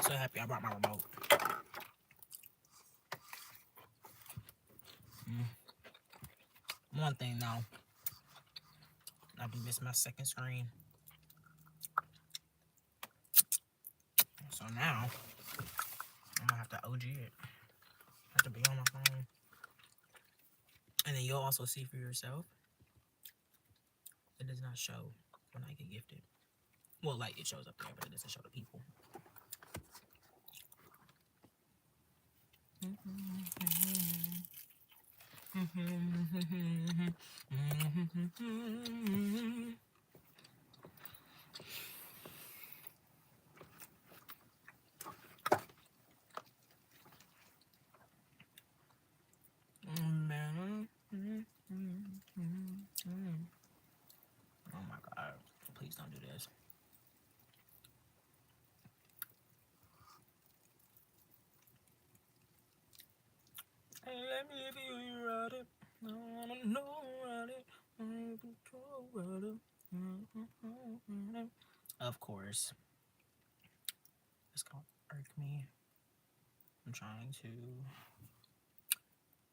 So happy I brought my remote. One thing now, I do miss my second screen. So now, I'm gonna have to OG it. I have to be on my phone. And then you'll also see for yourself. It does not show when I get gifted. Well, like, it shows up there, but it doesn't show the people. Oh my God. Please don't do this. Hey, let me feel you ride it. I wanna know ride it. Of course. It's gonna irk me. I'm trying to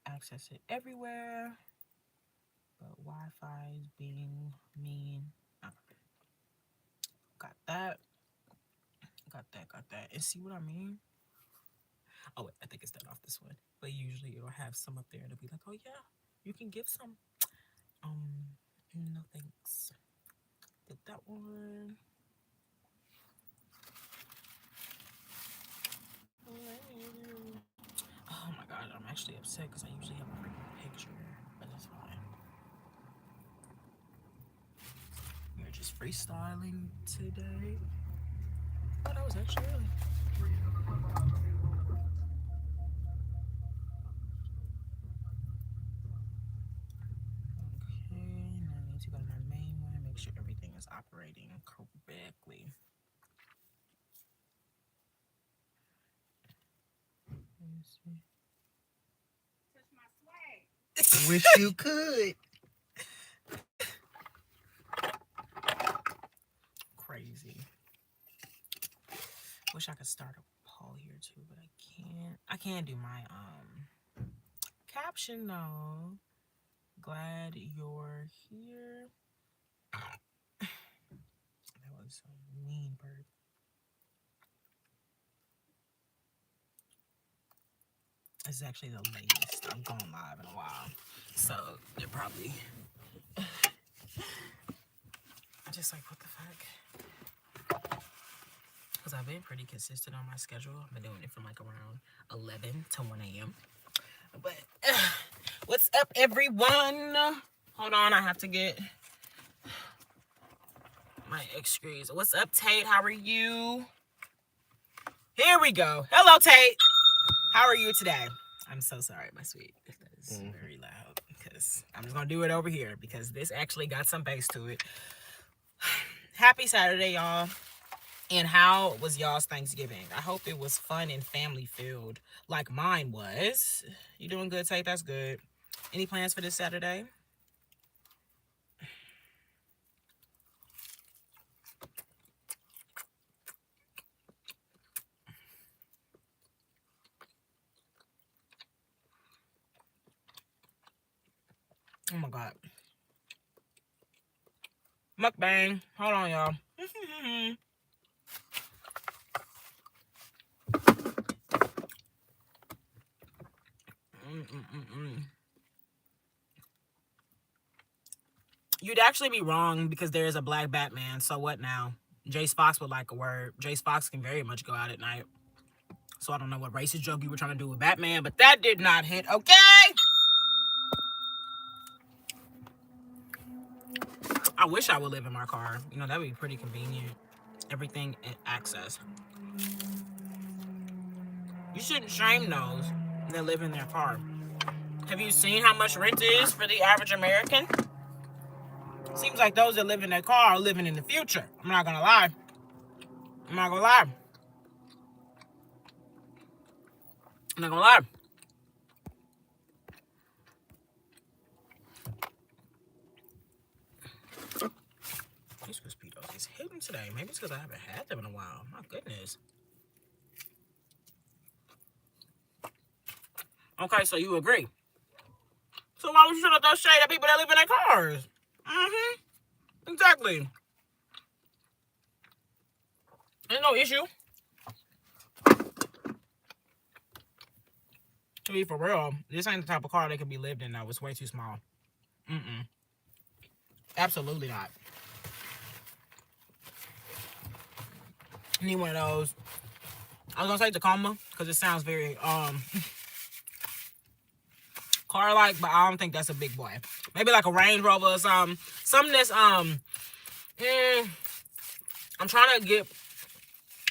access it everywhere, but Wi-Fi is being mean. Oh, got that. And see what I mean? Oh wait, I think it's done off this one. But usually it'll have some up there and it'll be like, oh yeah, you can give some. No thanks. Did that one. Oh my God, I'm actually upset because I usually have a freaking picture, but that's fine. We're just freestyling today. Oh, that was actually early. Okay, now I need to go to my main one and make sure everything is operating correctly. Wish you could. Crazy. Wish I could start a poll here too, but I can't. I can't do my caption though. Glad you're here. That was a mean bird. This is actually the latest I'm going live in a while, so they're probably just like, what the fuck? Because I've been pretty consistent on my schedule. I've been doing it from like around 11 to 1 a.m. But what's up, everyone? Hold on, I have to get my excuse. What's up, Tate? How are you? Here we go. Hello, Tate. How are you today? I'm so sorry, my sweet. That is very loud because I'm just going to do it over here because this actually got some bass to it. Happy Saturday, y'all. And how was y'all's Thanksgiving? I hope it was fun and family filled like mine was. You doing good, Tate? That's good. Any plans for this Saturday? Oh my God. Mukbang. Hold on, y'all. You'd actually be wrong because there is a black Batman. So what now? Jace Fox would like a word. Jace Fox can very much go out at night. So I don't know what racist joke you were trying to do with Batman, but that did not hit. Okay. I wish I would live in my car. You know, that would be pretty convenient. Everything in access. You shouldn't shame those that live in their car. Have you seen how much rent is for the average American? Seems like those that live in their car are living in the future. I'm not gonna lie. I'm not gonna lie. I'm not gonna lie. These Crispitos is hitting today. Maybe it's because I haven't had them in a while. My goodness. Okay, so you agree. So why would you shoot up those shade at people that live in their cars? Mm-hmm. Exactly. There's no issue. To be for real, this ain't the type of car that could be lived in now. It's way too small. Absolutely not. Need one of those. I was gonna say Tacoma because it sounds very car like, but I don't think that's a big boy. Maybe like a Range Rover or something. Something that's I'm trying to get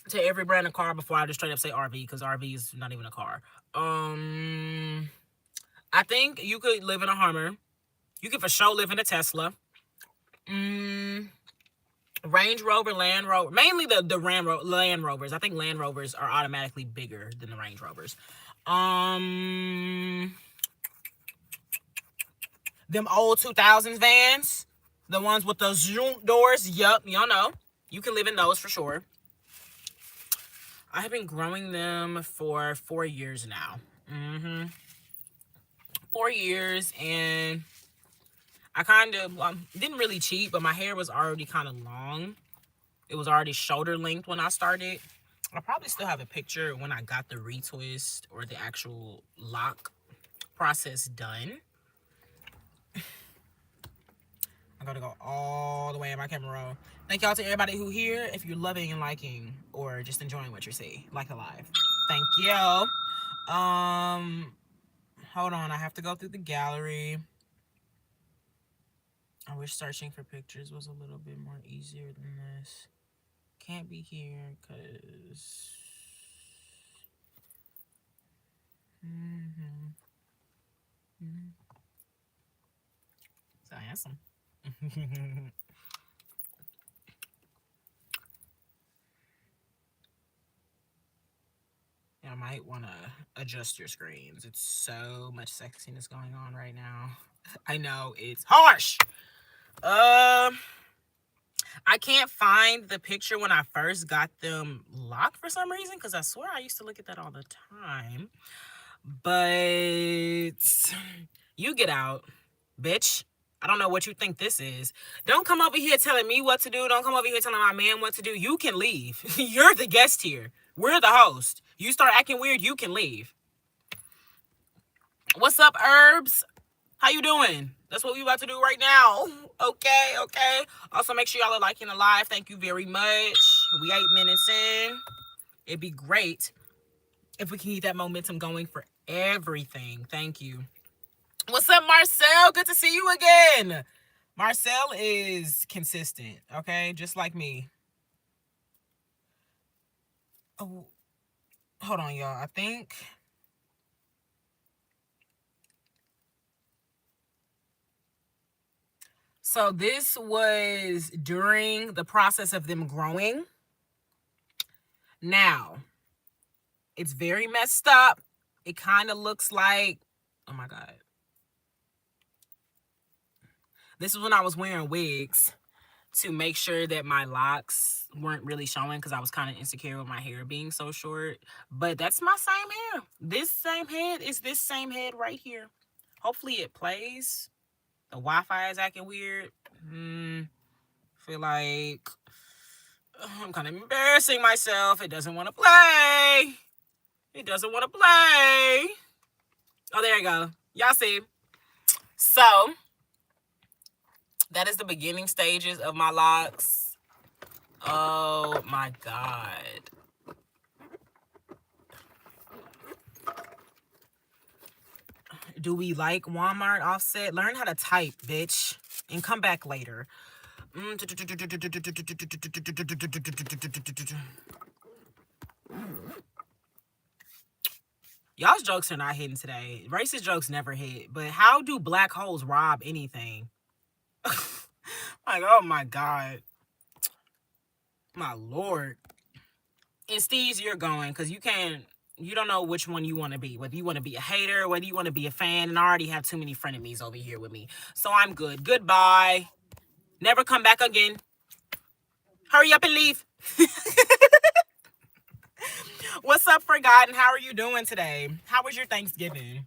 to every brand of car before I just straight up say RV, because RV is not even a car. I think you could live in a Hummer. You could for sure live in a Tesla. Range Rover, Land Rover, mainly the Land Rovers. I think Land Rovers are automatically bigger than the Range Rovers. Them old 2000s vans, the ones with those zoom doors. Yup, y'all know. You can live in those for sure. I have been growing them for 4 years now. 4 years, and I kind of didn't really cheat, but my hair was already kind of long. It was already shoulder length when I started. I probably still have a picture when I got the retwist or the actual lock process done. I gotta go all the way in my camera roll. Thank y'all to everybody who here. If you're loving and liking or just enjoying what you see, like a live. Thank you. Hold on, I have to go through the gallery. I wish searching for pictures was a little bit more easier than this. Can't be here because so handsome. I might want to adjust your screens. It's so much sexiness going on right now. I know it's harsh. I can't find the picture when I first got them locked for some reason, because I swear I used to look at that all the time. But you get out, bitch. I don't know what you think this is. Don't come over here telling me what to do. Don't come over here telling my man what to do. You can leave. You're the guest here. We're the host. You start acting weird, you can leave. What's up, Herbs? How you doing? That's what we about to do right now. Okay. Also, make sure y'all are liking the live. Thank you very much. We 8 minutes in. It'd be great if we can keep that momentum going for everything. Thank you. What's up, Marcel? Good to see you again. Marcel is consistent, okay? Just like me. Oh, hold on, y'all. I think... So this was during the process of them growing. Now, it's very messed up. It kind of looks like... Oh, my God. This is when I was wearing wigs to make sure that my locks weren't really showing, because I was kind of insecure with my hair being so short. But that's my same hair. This same head is this same head right here. Hopefully it plays. The Wi-Fi is acting weird. Feel like I'm kind of embarrassing myself. It doesn't want to play. It doesn't want to play. Oh, there you go. Y'all see. So that is the beginning stages of my locks. Oh my God. Do we like Walmart Offset? Learn how to type, bitch, and come back later. Y'all's jokes are not hitting today. Racist jokes never hit. But how do black holes rob anything? Like, oh my God. My Lord. And Steve's, you're going, because you don't know which one you want to be. Whether you want to be a hater, whether you want to be a fan. And I already have too many frenemies over here with me. So I'm good. Goodbye. Never come back again. Hurry up and leave. What's up, Forgotten? How are you doing today? How was your Thanksgiving?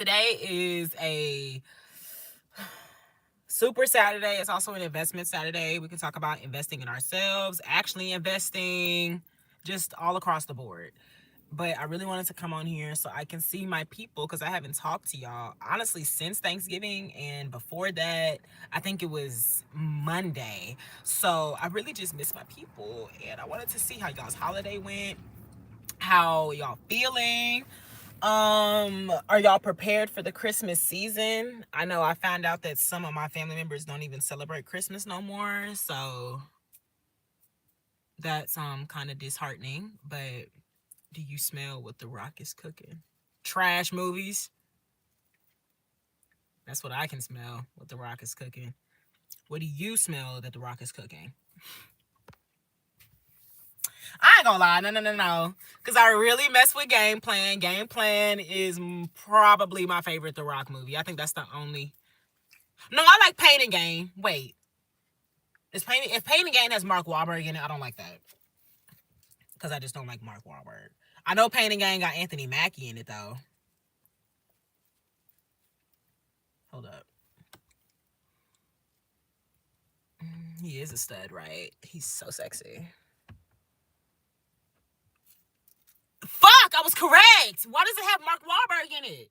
Today is a Super Saturday. It's also an investment Saturday. We can talk about investing in ourselves, actually investing, just all across the board. But I really wanted to come on here so I can see my people, because I haven't talked to y'all honestly since Thanksgiving, and before that I think it was Monday. So I really just miss my people, and I wanted to see how y'all's holiday went, how y'all feeling. Are y'all prepared for the Christmas season? I know I found out that some of my family members don't even celebrate Christmas no more, so that's kind of disheartening. But do you smell what The Rock is cooking? Trash movies. That's what I can smell, what The Rock is cooking. What do you smell that The Rock is cooking? I ain't gonna lie, no. Because I really mess with Game Plan. Game Plan is probably my favorite The Rock movie. I think that's the only. No, I like Pain and Gain. Wait. If Pain and Gain has Mark Wahlberg in it, I don't like that. Because I just don't like Mark Wahlberg. I know Pain and Gain got Anthony Mackie in it, though. Hold up. He is a stud, right? He's so sexy. Fuck! I was correct! Why does it have Mark Wahlberg in it?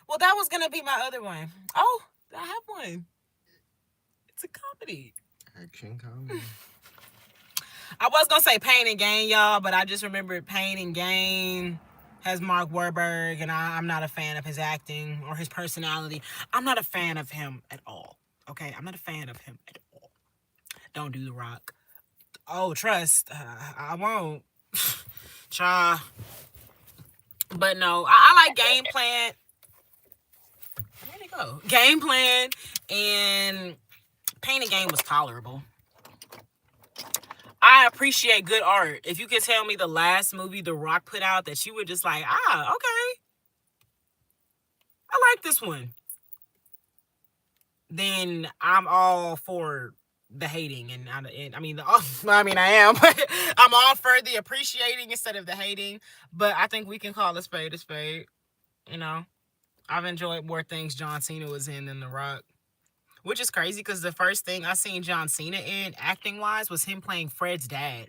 Well, that was gonna be my other one. Oh, I have one. It's a comedy. Action comedy. I was gonna say Pain and Gain, y'all, but I just remembered Pain and Gain has Mark Wahlberg, and I'm not a fan of his acting or his personality. I'm not a fan of him at all. Okay, I'm not a fan of him at all. Don't do The Rock. Oh, trust. I won't. Cha. But no, I like Game Plan. Where'd it go? Game Plan and Pain and Gain was tolerable. I appreciate good art. If you could tell me the last movie The Rock put out that you were just like, okay, I like this one, then I'm all for the hating. And I am, but I'm all for the appreciating instead of the hating. But I think we can call a spade a spade. You know, I've enjoyed more things John Cena was in than The Rock. Which is crazy because the first thing I seen John Cena in, acting-wise, was him playing Fred's dad.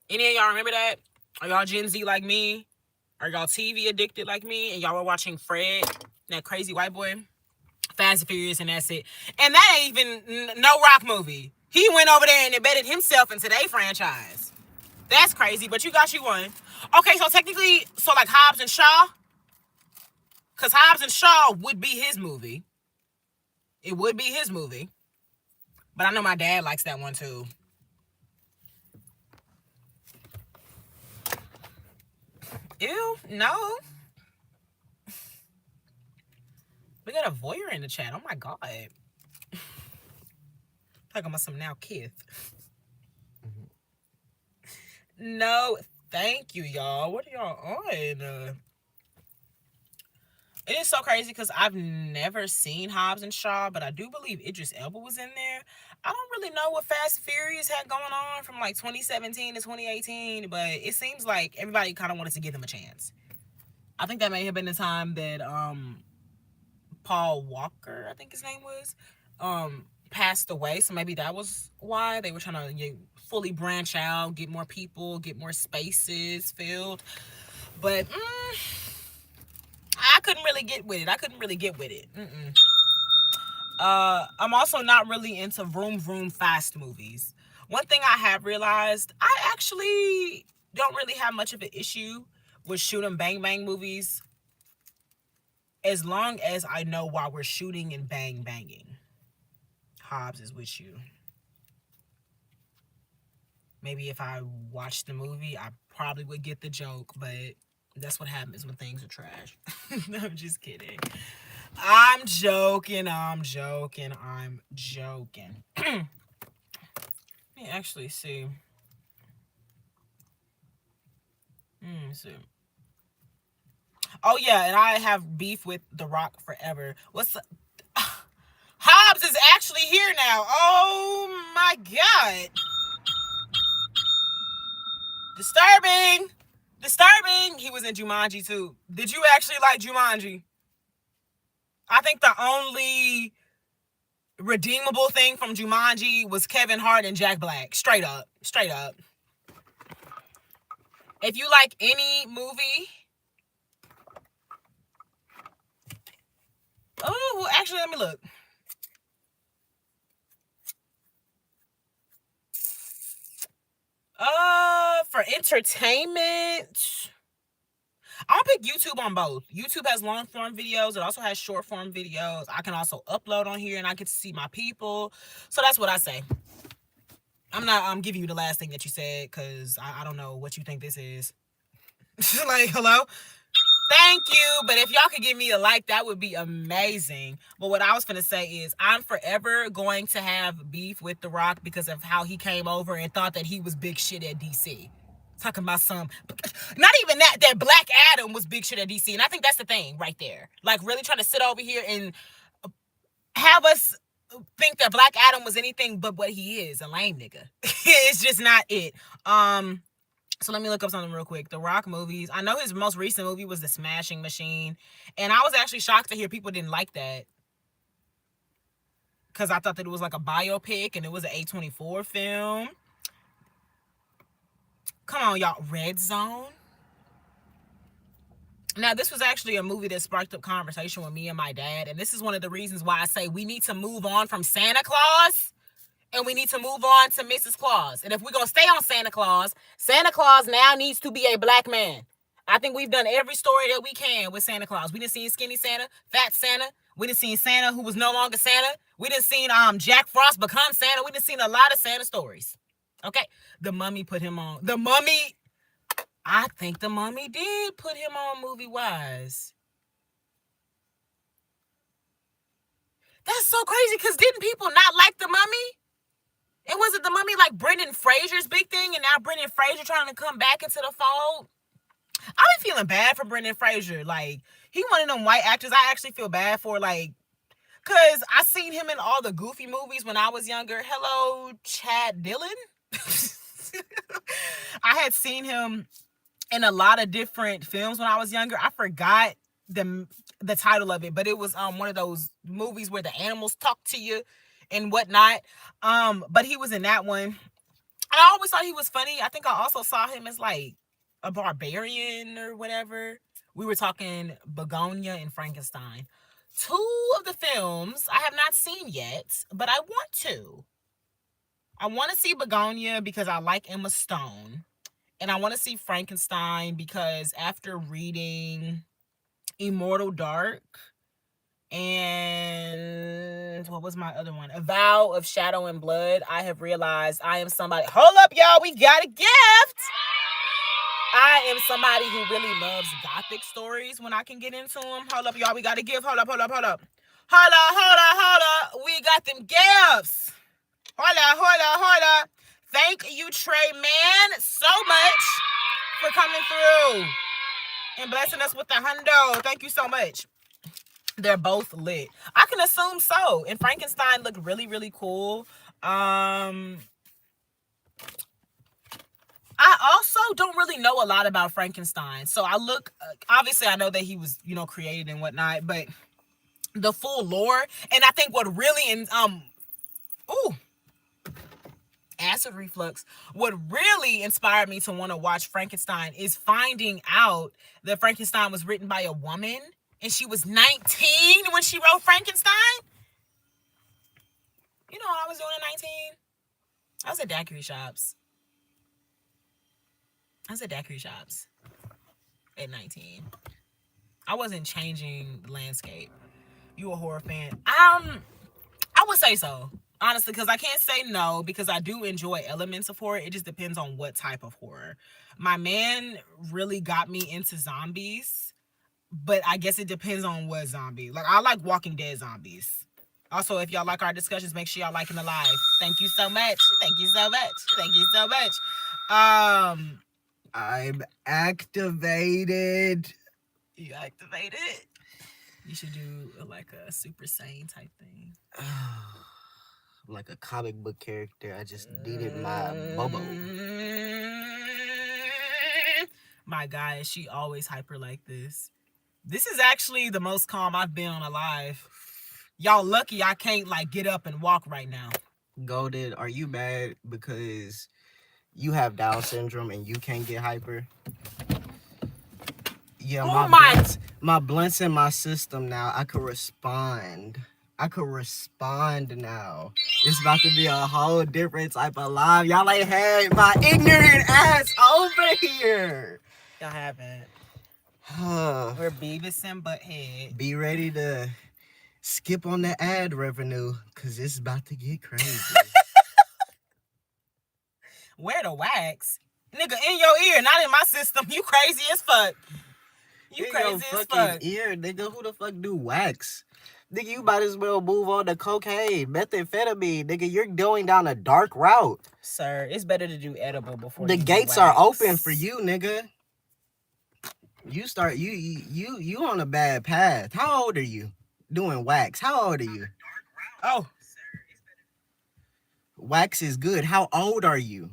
Any of y'all remember that? Are y'all Gen Z like me? Are y'all TV addicted like me? And y'all were watching Fred, that crazy white boy? Fast and Furious, and that's it. And that ain't even no Rock movie. He went over there and embedded himself into their franchise. That's crazy, but you got you one. Okay, so technically, like Hobbs and Shaw? Because Hobbs and Shaw would be his movie. It would be his movie. But I know my dad likes that one too. Ew, no. We got a voyeur in the chat. Oh my God. Talking about some now Kith. No, thank you, y'all. What are y'all on? It is so crazy because I've never seen Hobbs and Shaw, but I do believe Idris Elba was in there. I don't really know what Fast and Furious had going on from like 2017 to 2018, but it seems like everybody kind of wanted to give them a chance. I think that may have been the time that Paul Walker, I think his name was, passed away. So maybe that was why they were trying to fully branch out, get more people, get more spaces filled. But I couldn't really get with it. I'm also not really into vroom vroom fast movies. One thing I have realized, I actually don't really have much of an issue with shoot 'em bang bang movies, as long as I know why we're shooting and bang banging. Hobbs is with you. Maybe if I watched the movie, I probably would get the joke, but that's what happens when things are trash. I'm just kidding. I'm joking. Let me actually see. Let me see. Oh, yeah, and I have beef with The Rock forever. Hobbs is actually here now. Oh, my God. Disturbing. Disturbing. He was in Jumanji too. Did you actually like Jumanji? I think the only redeemable thing from Jumanji was Kevin Hart and Jack Black. Straight up. Straight up. If you like any movie... Oh, well, actually, let me look. For entertainment... I'll pick YouTube on both. YouTube has long form videos. It also has short form videos. I can also upload on here and I get to see my people. So that's what I say. I'm giving you the last thing that you said because I don't know what you think this is. Like, hello? Thank you. But if y'all could give me a like, that would be amazing. But what I was going to say is I'm forever going to have beef with The Rock because of how he came over and thought that he was big shit at DC. Talking about not even that Black Adam was big shit at DC. And I think that's the thing right there. Like, really trying to sit over here and have us think that Black Adam was anything but what he is, a lame nigga. It's just not it. So let me look up something real quick. The Rock movies. I know his most recent movie was The Smashing Machine. And I was actually shocked to hear people didn't like that. Because I thought that it was like a biopic and it was an A24 film. Come on, y'all. Red Zone. Now, this was actually a movie that sparked up conversation with me and my dad. And this is one of the reasons why I say we need to move on from Santa Claus. And we need to move on to Mrs. Claus. And if we're going to stay on Santa Claus now needs to be a black man. I think we've done every story that we can with Santa Claus. We done seen Skinny Santa, Fat Santa. We done seen Santa who was no longer Santa. We done seen Jack Frost become Santa. We done seen a lot of Santa stories. Okay. The Mummy put him on. The Mummy. I think The Mummy did put him on movie-wise. That's so crazy because didn't people not like The Mummy? And wasn't The Mummy like Brendan Fraser's big thing? And now Brendan Fraser trying to come back into the fold? I've been feeling bad for Brendan Fraser. Like, he one of them white actors I actually feel bad for, like, because I seen him in all the Goofy movies when I was younger. Hello, Chad Dillon. I had seen him in a lot of different films when I was younger. I forgot the title of it, but it was one of those movies where the animals talk to you and whatnot. But he was in that one. I always thought he was funny. I think I also saw him as like a barbarian or whatever. We were talking Begonia and Frankenstein. Two of the films I have not seen yet, but I want to. I want to see Begonia because I like Emma Stone. And I want to see Frankenstein because after reading Immortal Dark and what was my other one? A Vow of Shadow and Blood, I have realized I am somebody. Hold up, y'all. We got a gift. I am somebody who really loves gothic stories when I can get into them. Hold up, y'all. We got a gift. Hold up. We got them gifts. Hold up. Thank you, Trey Man, so much for coming through and blessing us with the hundo. Thank you so much. They're both lit. I can assume so. And Frankenstein looked really, really cool. I also don't really know a lot about Frankenstein. So I look, obviously I know that he was, created and whatnot, but the full lore. And I think what really, acid reflux, what really inspired me to want to watch Frankenstein is finding out that Frankenstein was written by a woman and she was 19 when she wrote Frankenstein. You know what I was doing at 19? I was at daiquiri shops at 19. I wasn't changing the landscape. You a horror fan? I would say so. Honestly, because I can't say no, because I do enjoy elements of horror. It just depends on what type of horror. My man really got me into zombies, but I guess it depends on what zombie. Like, I like Walking Dead zombies. Also, if y'all like our discussions, make sure y'all liking the live. Thank you so much. I'm activated. You activated? You should do like a Super Saiyan type thing. Like a comic book character. I just needed my Bobo. My guy, she always hyper like this. This is actually the most calm I've been on a live. Y'all lucky I can't like get up and walk right now. Golden, are you mad because you have Down syndrome and you can't get hyper? Yeah, Oh my! my blunts in my system now. I could respond. Now. It's about to be a whole different type of live. Y'all ain't had my ignorant ass over here. Y'all haven't. We're Beavis and Butthead. Be ready to skip on the ad revenue, cause it's about to get crazy. Where the wax? Nigga, in your ear, not in my system. You crazy as fuck. You in crazy your as fucking fuck. ear, nigga. Who the fuck do wax? Nigga, you might as well move on to cocaine, methamphetamine. Nigga, you're going down a dark route. Sir, it's better to do edible before the you gates do are wax. open for you, nigga. You on a bad path. How old are you? Doing wax. How old are you? Oh. Wax is good. How old are you?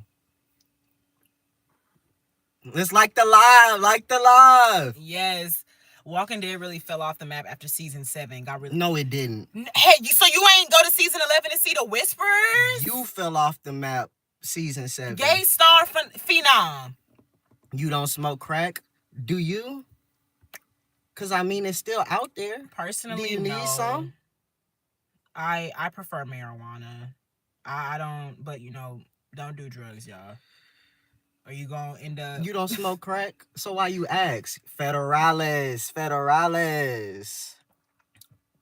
It's like the live. Yes. Walking Dead really fell off the map after season 7. No, it didn't. Hey, so you ain't go to season 11 and see the Whispers? You fell off the map season 7. Gay star phenom. You don't smoke crack? Do you? Because, I mean, it's still out there. Personally, do you need some? I prefer marijuana. I don't, but, don't do drugs, y'all. Are you going to end up... You don't smoke crack? So why you ask? Federales.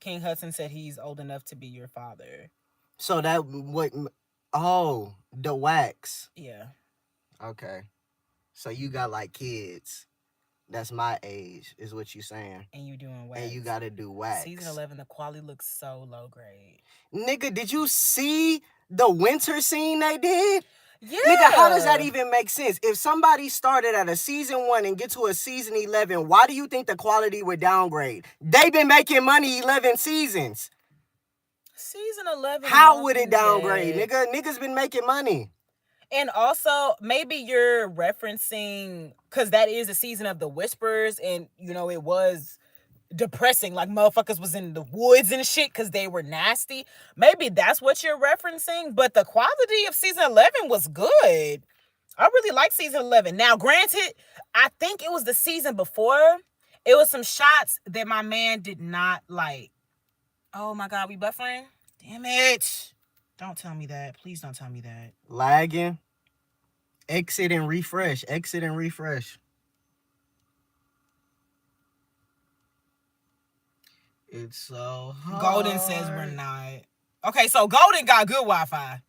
King Hudson said he's old enough to be your father. So that, what... Oh, the wax. Yeah. Okay. So you got, like, kids. That's my age, is what you saying. And you doing wax. And you got to do wax. Season 11, the quality looks so low grade. Nigga, did you see the winter scene they did? Yeah. Nigga, how does that even make sense? If somebody started at a season 1 and get to a season 11, why do you think the quality would downgrade? They been making money 11 seasons. Season 11. How would it downgrade, nigga? Niggas been making money. And also, maybe you're referencing, because that is a season of the Whispers, and, it was depressing. Like, motherfuckers was in the woods and shit because they were nasty. Maybe that's what you're referencing, but the quality of season 11 was good. I really like season 11. Now, granted, I think it was the season before. It was some shots that my man did not like. Oh, my God, we buffering? Damn it. Don't tell me that. Please don't tell me that. Lagging. Exit and refresh. It's so hard. Golden says we're not. Okay, so Golden got good Wi-Fi.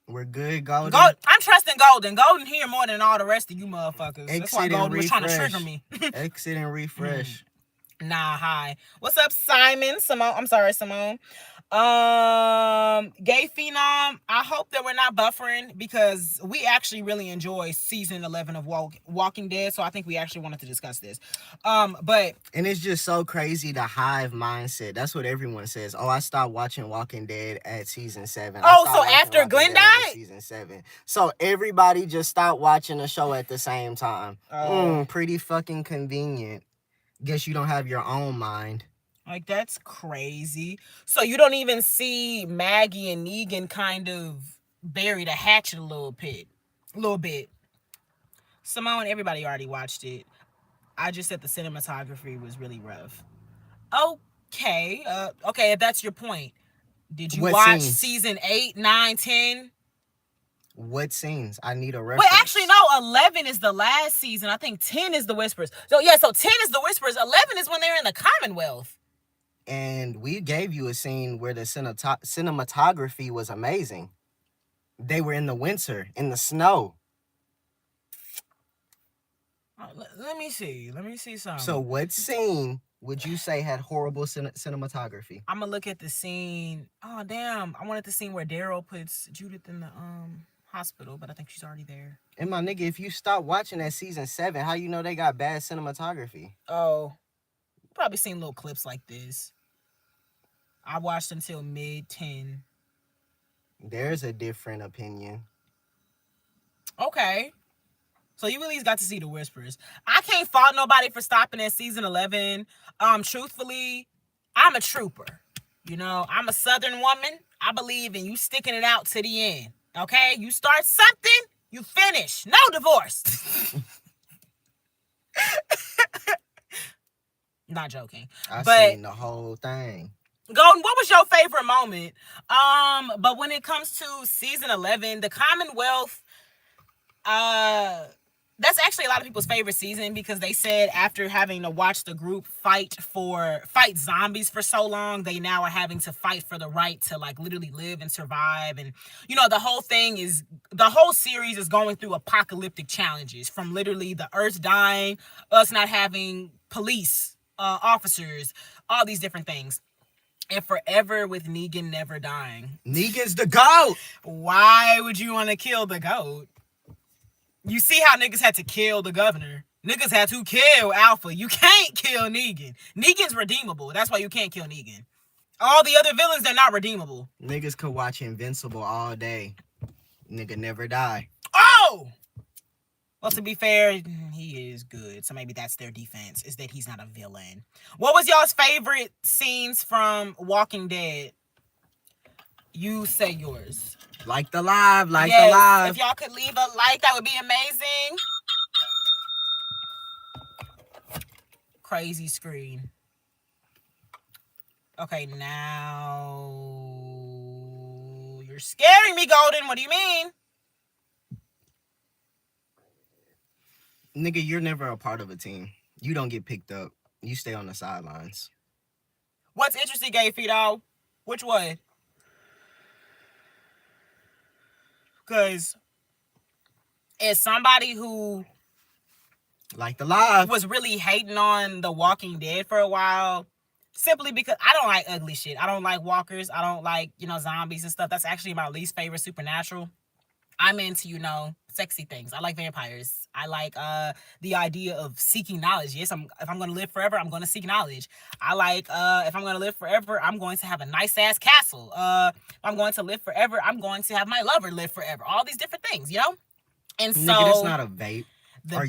We're good, Golden. I'm trusting Golden. Golden here more than all the rest of you motherfuckers. Exit That's why Golden was trying to trigger me. Exit and refresh. Nah, hi. What's up, Simon? Simone. I'm sorry, Simone. Gay Phenom, I hope that we're not buffering because we actually really enjoy season 11 of Walking Dead, so I think we actually wanted to discuss this. But and it's just so crazy, the hive mindset. That's what everyone says. Oh, I stopped watching Walking Dead at season 7. Oh, so after Glenn died? Season 7. So everybody just stopped watching the show at the same time. Pretty fucking convenient. Guess you don't have your own mind. Like, that's crazy. So you don't even see Maggie and Negan kind of bury the hatchet a little bit. Simone, everybody already watched it. I just said the cinematography was really rough. Okay. Okay, if that's your point. Did you watch season 8, 9, 10? What scenes? I need a reference. Wait, actually, no. 11 is the last season. I think 10 is the Whispers. So 10 is the Whispers. 11 is when they're in the Commonwealth. And we gave you a scene where the cinematography was amazing. They were in the winter, in the snow. Let me see something. So what scene would you say had horrible cinematography? I'm going to look at the scene. Oh, damn. I wanted the scene where Daryl puts Judith in the hospital, but I think she's already there. And my nigga, if you stop watching that season 7, how you know they got bad cinematography? Oh, probably seen little clips like this. I watched until mid-10. There's a different opinion. Okay. So you at least got to see the whispers. I can't fault nobody for stopping at season 11. Truthfully, I'm a trooper. You know, I'm a Southern woman. I believe in you sticking it out to the end. Okay? You start something, you finish. No divorce. Not joking. I But seen the whole thing. Golden, what was your favorite moment? But when it comes to season 11, the Commonwealth, that's actually a lot of people's favorite season because they said after having to watch the group fight zombies for so long, they now are having to fight for the right to like literally live and survive. And you know, the whole series is going through apocalyptic challenges from literally the earth dying, us not having police officers, all these different things. And forever with Negan never dying. Negan's the GOAT! Why would you want to kill the GOAT? You see how niggas had to kill the governor. Niggas had to kill Alpha. You can't kill Negan. Negan's redeemable. That's why you can't kill Negan. All the other villains, they're not redeemable. Niggas could watch Invincible all day. Nigga never die. Oh! Well, to be fair, he is good. So maybe that's their defense, is that he's not a villain. What was y'all's favorite scenes from Walking Dead? You say yours. Like the live. If y'all could leave a like, that would be amazing. Crazy screen. Okay, now you're scaring me, Golden. What do you mean? Nigga, you're never a part of a team. You don't get picked up. You stay on the sidelines. What's interesting, Gay Fido? Which one? Because as somebody who like the live was really hating on The Walking Dead for a while, simply because I don't like ugly shit. I don't like walkers. I don't like, zombies and stuff. That's actually my least favorite supernatural. I'm into, sexy things. I like vampires. I like the idea of seeking knowledge. Yes, if I'm going to live forever, I'm going to seek knowledge. I like if I'm going to live forever, I'm going to have a nice ass castle. If I'm going to live forever, I'm going to have my lover live forever. All these different things, And so nigga, that's not a vape. The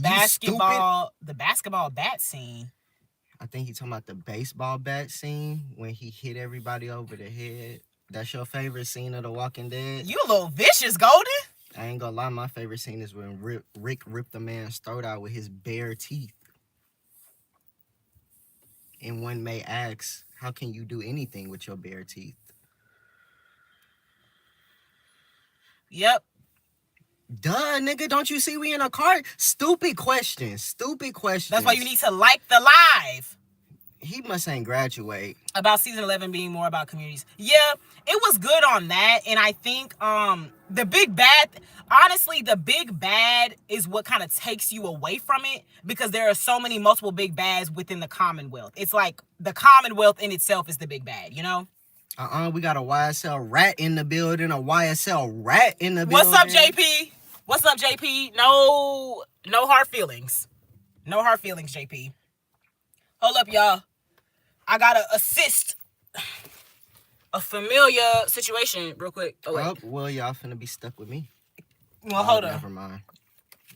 basketball bat scene. I think he's talking about the baseball bat scene when he hit everybody over the head. That's your favorite scene of The Walking Dead? You a little vicious, Golden. I ain't gonna lie, my favorite scene is when Rick ripped the man's throat out with his bare teeth. And one may ask, how can you do anything with your bare teeth? Yep. Duh, nigga, don't you see we in a car? Stupid questions. That's why you need to like the live. He must ain't graduate. About season 11 being more about communities. Yeah, it was good on that. And I think the big bad, honestly, the big bad is what kind of takes you away from it because there are so many multiple big bads within the Commonwealth. It's like the Commonwealth in itself is the big bad, we got a YSL rat in the building, What's up, JP? What's up, JP? No hard feelings. No hard feelings, JP. Hold up, y'all. I gotta assist a familiar situation real quick. Oh, wait. Well, y'all finna be stuck with me. Well, hold on. Never mind.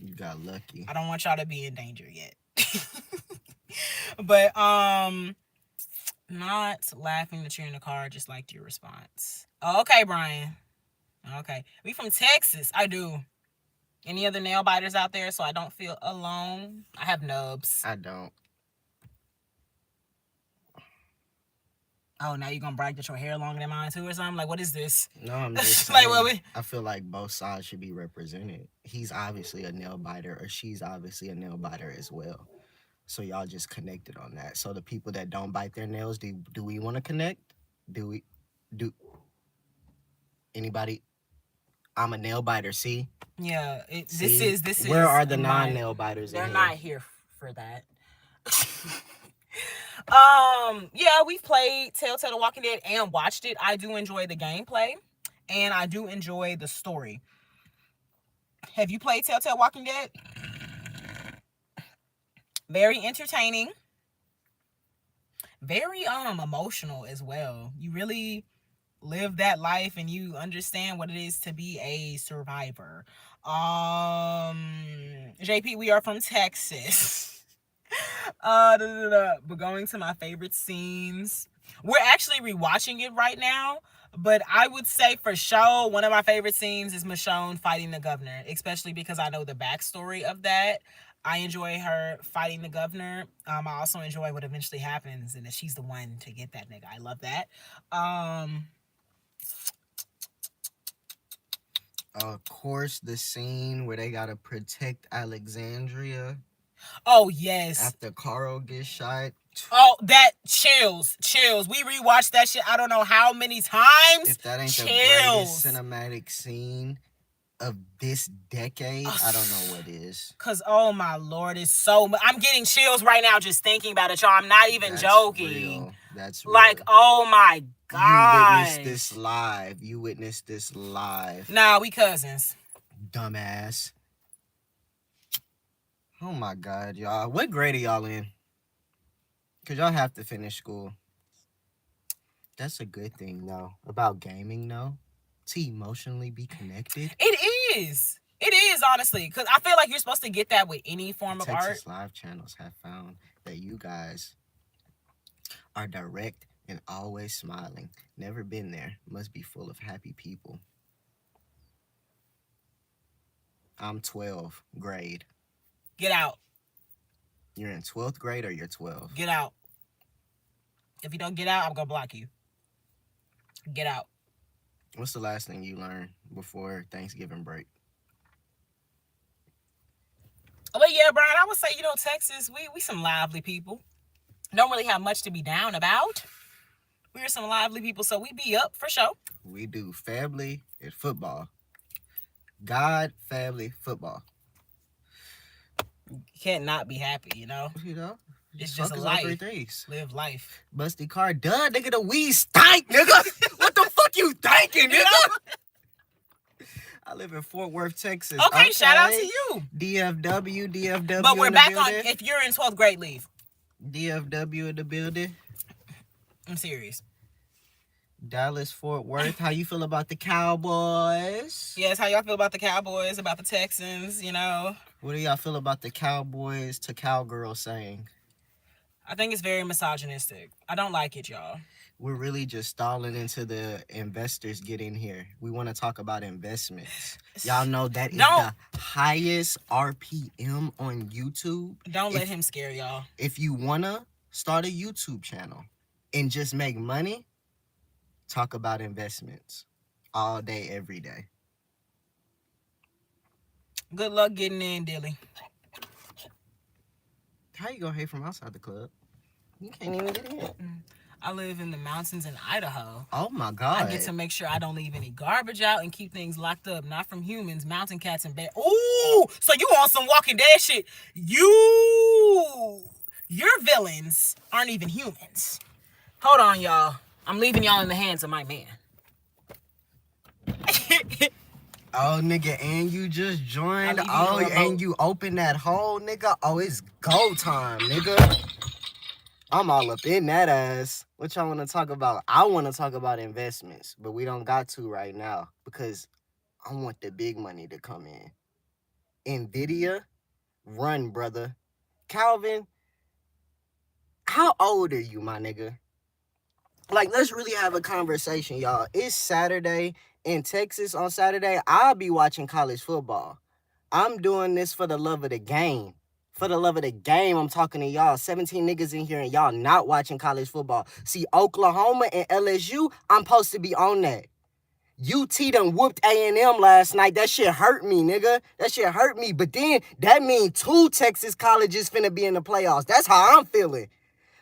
You got lucky. I don't want y'all to be in danger yet. But, not laughing that you're in the car, just liked your response. Oh, okay, Brian. Okay. We from Texas. I do. Any other nail biters out there so I don't feel alone? I have nubs. I don't. Oh, now you're gonna brag that your hair longer than mine too or something? Like, what is this? No, I'm just saying, I feel like both sides should be represented. He's obviously a nail biter or she's obviously a nail biter as well. So y'all just connected on that. So the people that don't bite their nails, do we want to connect? Do anybody? I'm a nail biter, see? Yeah, this is. Where are the non-nail biters? They're not here for that. Yeah, we've played Telltale: The Walking Dead and watched it. I do enjoy the gameplay, and I do enjoy the story. Have you played Telltale: Walking Dead? Very entertaining. Very emotional as well. You really live that life and you understand what it is to be a survivor. JP, we are from Texas. But going to my favorite scenes. We're actually rewatching it right now. But I would say for sure, one of my favorite scenes is Michonne fighting the governor, especially because I know the backstory of that. I enjoy her fighting the governor. I also enjoy what eventually happens and that she's the one to get that nigga. I love that. Of course, the scene where they gotta protect Alexandria Oh yes. after Carl gets shot. Oh, that chills. We rewatched that shit I don't know how many times. If that ain't chills. the greatest cinematic scene of this decade, I don't know what is. Cause oh my lord, it's so. I'm getting chills right now just thinking about it, y'all. I'm not even joking. Real. That's real. Like, oh my god. You witnessed this live. Nah, we cousins. Dumbass. Oh my god, y'all. What grade are y'all in? Cause y'all have to finish school. That's a good thing, though. About gaming, though. To emotionally be connected. It is. It is, honestly. Because I feel like you're supposed to get that with any form of art. Texas Live channels have found that you guys are direct and always smiling. Never been there. Must be full of happy people. I'm 12th grade. Get out. You're in 12th grade or you're 12? Get out. If you don't get out, I'm going to block you. Get out. What's the last thing you learned before Thanksgiving break? But yeah, Brian, I would say, Texas, we some lively people. Don't really have much to be down about. We're some lively people, so we be up for sure. We do family and football. God, family, football. You can't not be happy, It's just a life. Live life. Busty car, duh, nigga, the weed stink, nigga. What the fuck you thinking, nigga? I live in Fort Worth, Texas. Okay, shout out to you. DFW. But we're back on, if you're in 12th grade, leave. DFW in the building. I'm serious. Dallas, Fort Worth. How you feel about the Cowboys? Yes, how y'all feel about the Cowboys, about the Texans, What do y'all feel about the Cowboys to Cowgirls saying? I think it's very misogynistic. I don't like it, y'all. We're really just stalling into the investors get in here. We want to talk about investments. Y'all know that is the highest RPM on YouTube. Don't let him scare y'all. If you want to start a YouTube channel and just make money, talk about investments all day, every day. Good luck getting in, Dilly. How you gonna hate from outside the club? You can't even get in. I live in the mountains in Idaho. Oh my God. I get to make sure I don't leave any garbage out and keep things locked up. Not from humans, mountain cats, and bears. Ooh, so you on some Walking Dead shit. Your villains aren't even humans. Hold on, y'all. I'm leaving y'all in the hands of my man. Oh, nigga, and you just joined. Oh, and you open that hole, nigga. Oh, it's go time, nigga. I'm all up in that ass. What y'all want to talk about? I want to talk about investments, but we don't got to right now because I want the big money to come in. NVIDIA, run, brother. Calvin, how old are you, my nigga? Like, let's really have a conversation, y'all. It's Saturday in Texas. On Saturday, I'll be watching college football. I'm doing this for the love of the game. For the love of the game, I'm talking to y'all. 17 niggas in here and y'all not watching college football. See, Oklahoma and LSU, I'm supposed to be on that. UT done whooped A&M last night. That shit hurt me, nigga. That shit hurt me. But then, that means 2 Texas colleges finna be in the playoffs. That's how I'm feeling.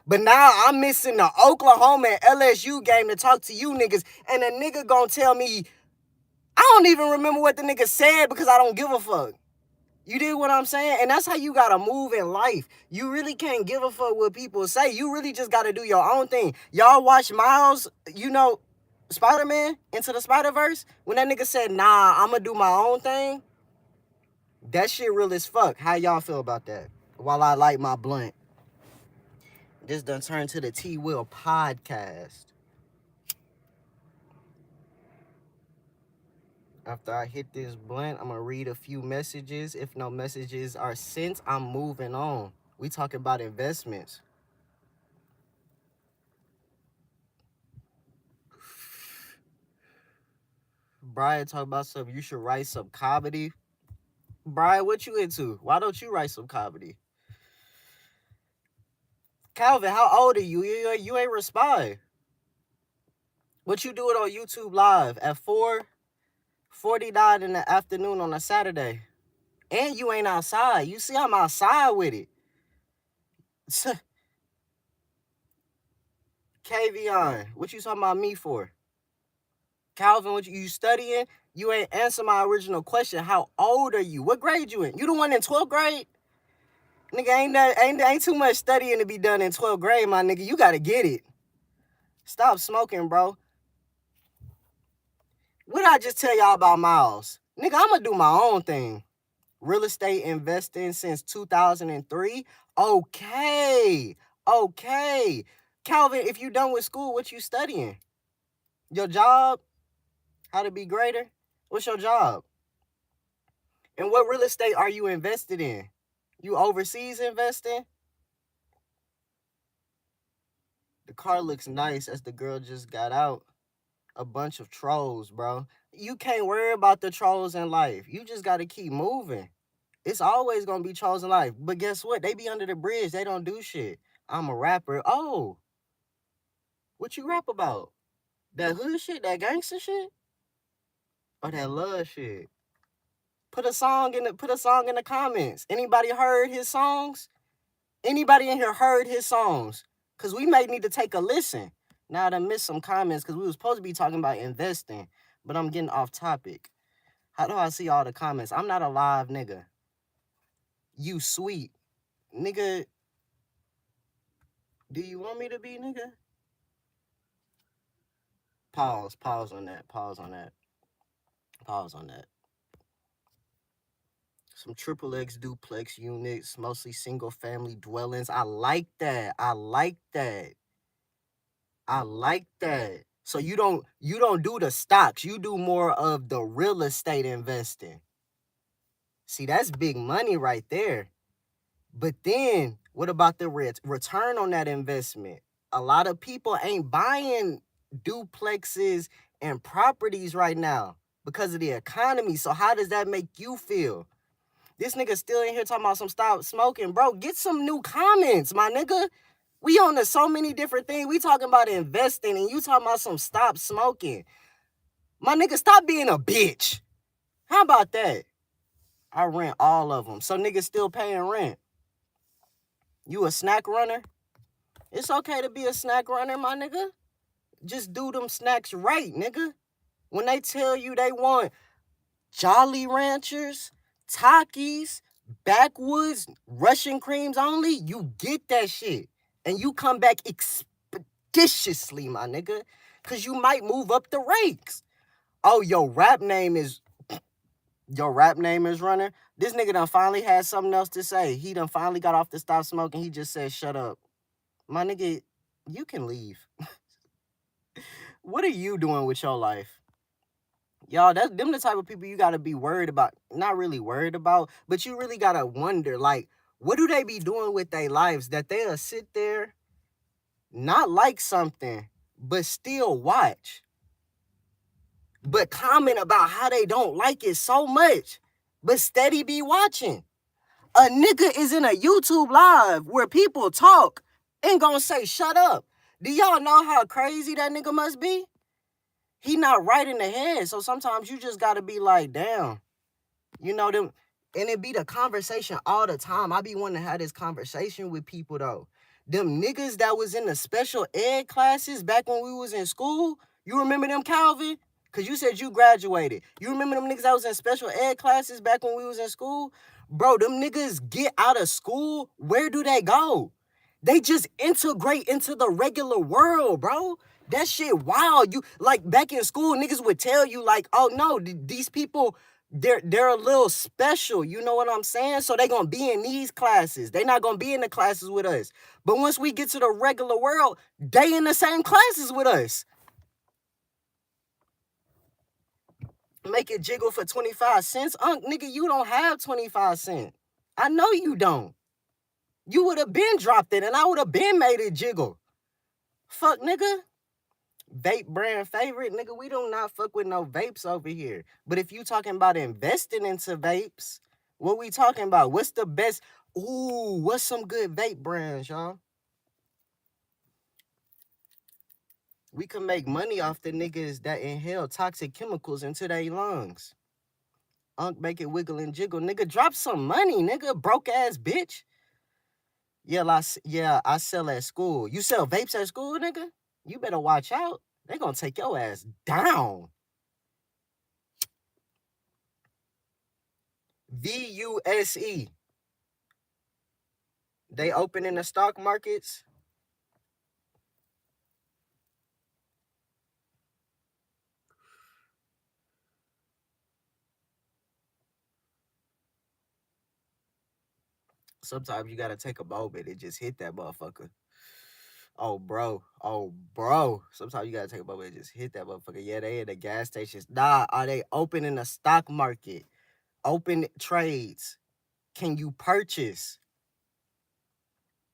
But now I'm missing the Oklahoma and LSU game to talk to you niggas. And a nigga gonna tell me, I don't even remember what the nigga said because I don't give a fuck. You dig what I'm saying? And that's how you gotta move in life. You really can't give a fuck what people say. You really just gotta do your own thing. Y'all watch Miles, Spider-Man Into the Spider-Verse? When that nigga said, nah, I'ma do my own thing. That shit real as fuck. How y'all feel about that? While I light my blunt. This done turned to the T-Will podcast. After I hit this blunt, I'm gonna read a few messages. If no messages are sent, I'm moving on. We talking about investments. Brian talk about something. You should write some comedy. Brian, what you into? Why don't you write some comedy? Calvin, how old are you? You ain't respond. What you doing on YouTube Live at 4:49 in the afternoon on a Saturday? And you ain't outside. You see I'm outside with it. Kavion, what you talking about me for? Calvin, what you studying? You ain't answer my original question. How old are you? What grade you in? You the one in 12th grade? Nigga, ain't too much studying to be done in 12th grade, my nigga. You gotta get it. Stop smoking, bro. What did I just tell y'all about Miles? Nigga, I'ma do my own thing. Real estate investing since 2003. Okay. Calvin, if you done with school, what you studying? Your job? How to be greater? What's your job? And what real estate are you invested in? You overseas investing? The car looks nice as the girl just got out. A bunch of trolls, bro. You can't worry about the trolls in life. You just got to keep moving. It's always going to be trolls in life. But guess what? They be under the bridge. They don't do shit. I'm a rapper. Oh, what you rap about? That hood shit? That gangster shit? Or that love shit? Put a song in the comments. Anybody heard his songs? Anybody in here heard his songs? Because we may need to take a listen. Now I done missed some comments because we was supposed to be talking about investing, but I'm getting off topic. How do I see all the comments? I'm not a live nigga. You sweet. Nigga, do you want me to be, nigga? Pause on that. Some triple X duplex units, mostly single family dwellings. I like that. So you don't do the stocks. You do more of the real estate investing. See, that's big money right there. But then what about the return on that investment? A lot of people ain't buying duplexes and properties right now because of the economy. So how does that make you feel? This nigga still in here talking about some stop smoking. Bro, get some new comments, my nigga. We on to so many different things. We talking about investing and you talking about some stop smoking. My nigga, stop being a bitch. How about that? I rent all of them. So niggas still paying rent. You a snack runner? It's okay to be a snack runner, my nigga. Just do them snacks right, nigga. When they tell you they want Jolly Ranchers, Takis, Backwoods, Russian creams only, you get that shit. And you come back expeditiously, my nigga. Cause you might move up the ranks. Oh, your rap name is Runner. This nigga done finally had something else to say. He done finally got off the stop smoking. He just said, shut up. My nigga, you can leave. What are you doing with your life? Y'all, them the type of people you gotta be worried about. Not really worried about, but you really gotta wonder, like, what do they be doing with their lives that they'll sit there, not like something, but still watch, but comment about how they don't like it so much, but steady be watching. A nigga is in a YouTube live where people talk and gonna say, shut up. Do y'all know how crazy that nigga must be? He not right in the head. So sometimes you just gotta be like, damn. You know them, and it be the conversation all the time. I be wanting to have this conversation with people though. Them niggas that was in the special ed classes back when we was in school, you remember them, Calvin? Cause you said you graduated. You remember them niggas that was in special ed classes back when we was in school? Bro, them niggas get out of school, where do they go? They just integrate into the regular world, bro. That shit wild. You like back in school, niggas would tell you like, oh no, these people, they're a little special. You know what I'm saying? So they gonna be in these classes. They not gonna be in the classes with us. But once we get to the regular world, they in the same classes with us. Make it jiggle for 25 cents. Nigga, you don't have 25 cents. I know you don't. You would have been dropped it and I would have been made it jiggle. Fuck, nigga. Vape brand favorite, nigga, we do not fuck with no vapes over here. But if you talking about investing into vapes, what we talking about? What's the best? Ooh, what's some good vape brands, y'all? We can make money off the niggas that inhale toxic chemicals into their lungs. Make it wiggle and jiggle. Nigga, drop some money, nigga. Broke ass bitch. Yeah, I sell at school. You sell vapes at school, nigga? You better watch out. They gonna take your ass down. VUSE. They open in the stock markets. Sometimes you gotta take a moment and just hit that motherfucker. Oh, bro. Oh, bro. Sometimes you gotta take a moment and just hit that motherfucker. Yeah, they in the gas stations. Nah, are they open in the stock market? Open trades. Can you purchase?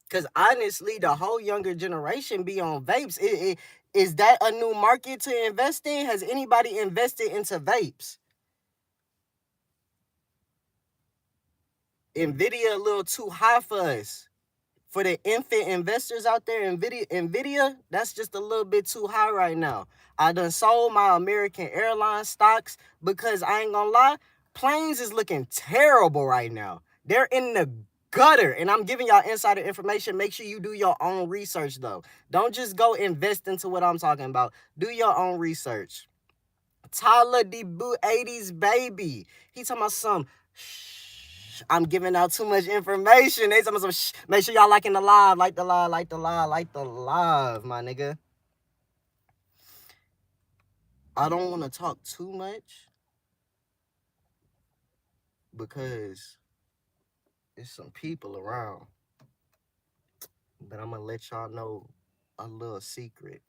Because honestly, the whole younger generation be on vapes. Is that a new market to invest in? Has anybody invested into vapes? Nvidia a little too high for us. For the infant investors out there, Nvidia, that's just a little bit too high right now. I done sold my American Airlines stocks because I ain't gonna lie, planes is looking terrible right now. They're in the gutter, and I'm giving y'all insider information. Make sure you do your own research though. Don't just go invest into what I'm talking about. Do your own research. Tyler debut 80s baby. He talking about some I'm giving out too much information. They talking about some make sure y'all liking the live, like the live, like the live, like the live, my nigga. I don't want to talk too much because there's some people around. But I'm gonna let y'all know a little secret.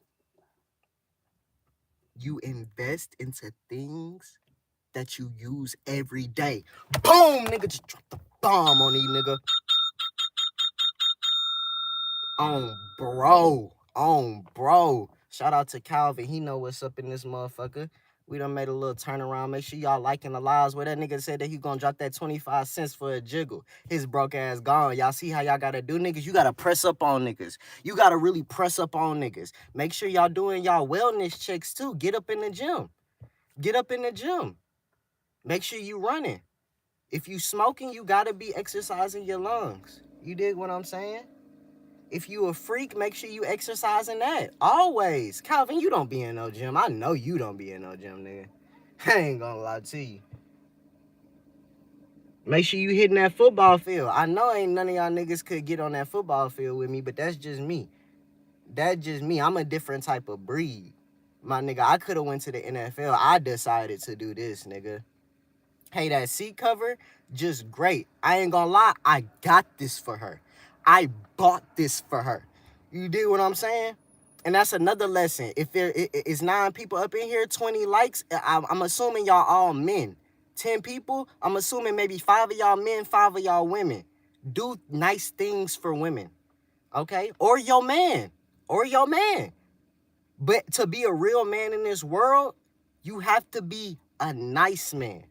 You invest into things that you use every day. Boom, nigga, just drop the bomb on these nigga. On bro. Shout out to Calvin. He know what's up in this motherfucker. We done made a little turnaround. Make sure y'all liking the lives where that nigga said that he gonna drop that 25 cents for a jiggle. His broke ass gone. Y'all see how y'all gotta do, niggas? You gotta press up on niggas. You gotta really press up on niggas. Make sure y'all doing y'all wellness checks too. Get up in the gym. Get up in the gym. Make sure you running. If you smoking, you gotta be exercising your lungs. You dig what I'm saying? If you a freak, make sure you exercising that. Always. Calvin, you don't be in no gym. I know you don't be in no gym, nigga. I ain't gonna lie to you. Make sure you hitting that football field. I know ain't none of y'all niggas could get on that football field with me, but that's just me. That's just me. I'm a different type of breed. My nigga, I could have went to the NFL. I decided to do this, nigga. Hey, that seat cover, just great. I ain't gonna lie, I got this for her. I bought this for her. You dig what I'm saying? And that's another lesson. If there is 9 people up in here, 20 likes, I'm assuming y'all all men. 10 people, I'm assuming maybe 5 of y'all men, 5 of y'all women. Do nice things for women, okay? Or your man. Or your man. But to be a real man in this world, you have to be a nice man.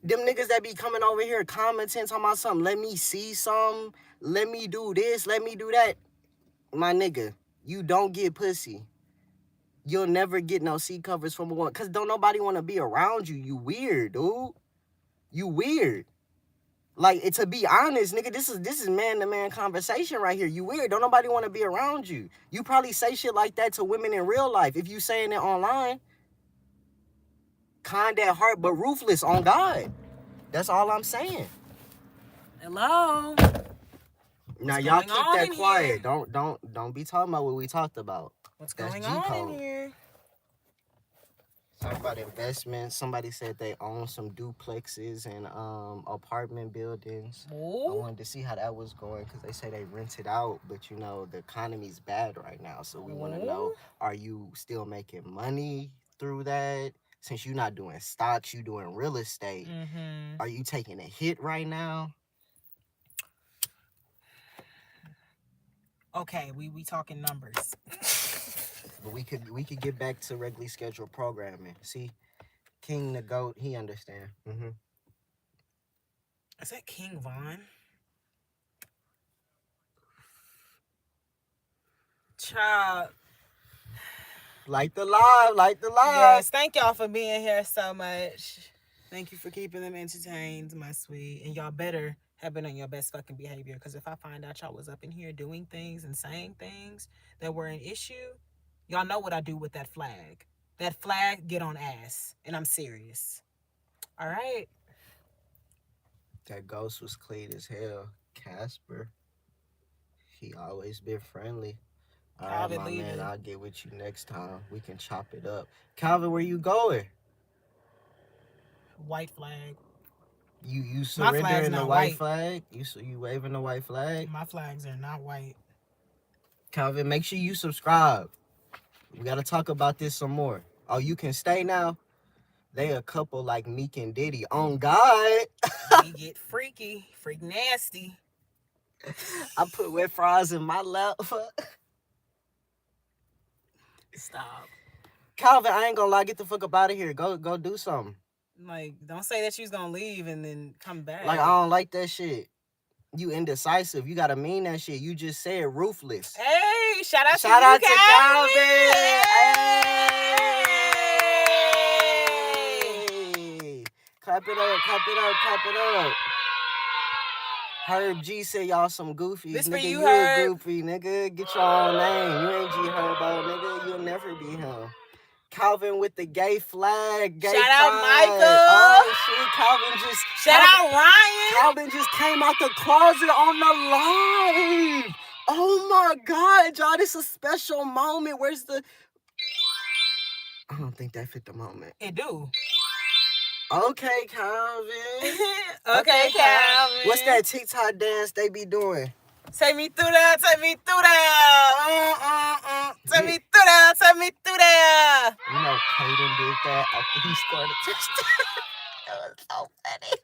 Them niggas that be coming over here commenting, talking about something, let me see something, let me do this, let me do that. My nigga, you don't get pussy. You'll never get no seat covers from a woman, because don't nobody want to be around you. You weird, dude. You weird. Like, to be honest, nigga, this is man-to-man conversation right here. You weird. Don't nobody want to be around you. You probably say shit like that to women in real life. If you saying it online, kind at heart, but ruthless on God. That's all I'm saying. Hello. Now y'all keep that quiet. Don't be talking about what we talked about. What's going on in here? Talk about investments. Somebody said they own some duplexes and apartment buildings. Ooh. I wanted to see how that was going because they say they rent it out, but you know the economy's bad right now. So we want to know: are you still making money through that? Since you're not doing stocks, you doing real estate. Mm-hmm. Are you taking a hit right now? Okay, we talking numbers. But we could get back to regularly scheduled programming. See, King the Goat, he understand. Is that King Von? Child. Like the live. Yes, thank y'all for being here so much. Thank you for keeping them entertained, my sweet. And y'all better have been on your best fucking behavior. Because if I find out y'all was up in here doing things and saying things that were an issue, y'all know what I do with that flag. That flag get on ass. And I'm serious. All right. That Ghost was clean as hell. Casper, he always been friendly. All right, Calvin my man, leaving. I'll get with you next time. We can chop it up. Calvin, where you going? White flag. You My flag's surrendering the not white white. flag? You waving the white flag? My flags are not white. Calvin, make sure you subscribe. We gotta talk about this some more. Oh, you can stay now? They a couple like Meek and Diddy. On God. We get freaky. Freak nasty. I put wet fries in my lap. Stop. Calvin, I ain't gonna lie, get the fuck up out of here. Go do something. Like, don't say that she's gonna leave and then come back. Like, I don't like that shit. You indecisive. You gotta mean that shit. You just said ruthless. Hey, shout out Shout to out you, to Calvin. Hey. Clap it up. Herb G said y'all some goofies. This nigga, for you, you Herb. a goofy, nigga. Get your own name. You ain't G Herbo, nigga. You'll never be him. Calvin with the gay flag. Gay Shout pride. out Michael. Oh shit, Calvin just Shout out Ryan. Calvin just came out the closet on the live. Oh my God, y'all, this is a special moment. Where's the... I don't think that fit the moment. It do. Okay, Calvin. Okay, Calvin. What's that TikTok dance they be doing? Take me through there. Take me through there. Take me through there. Take me through there. You know, Caden did that after he scored a touchdown. That was so funny.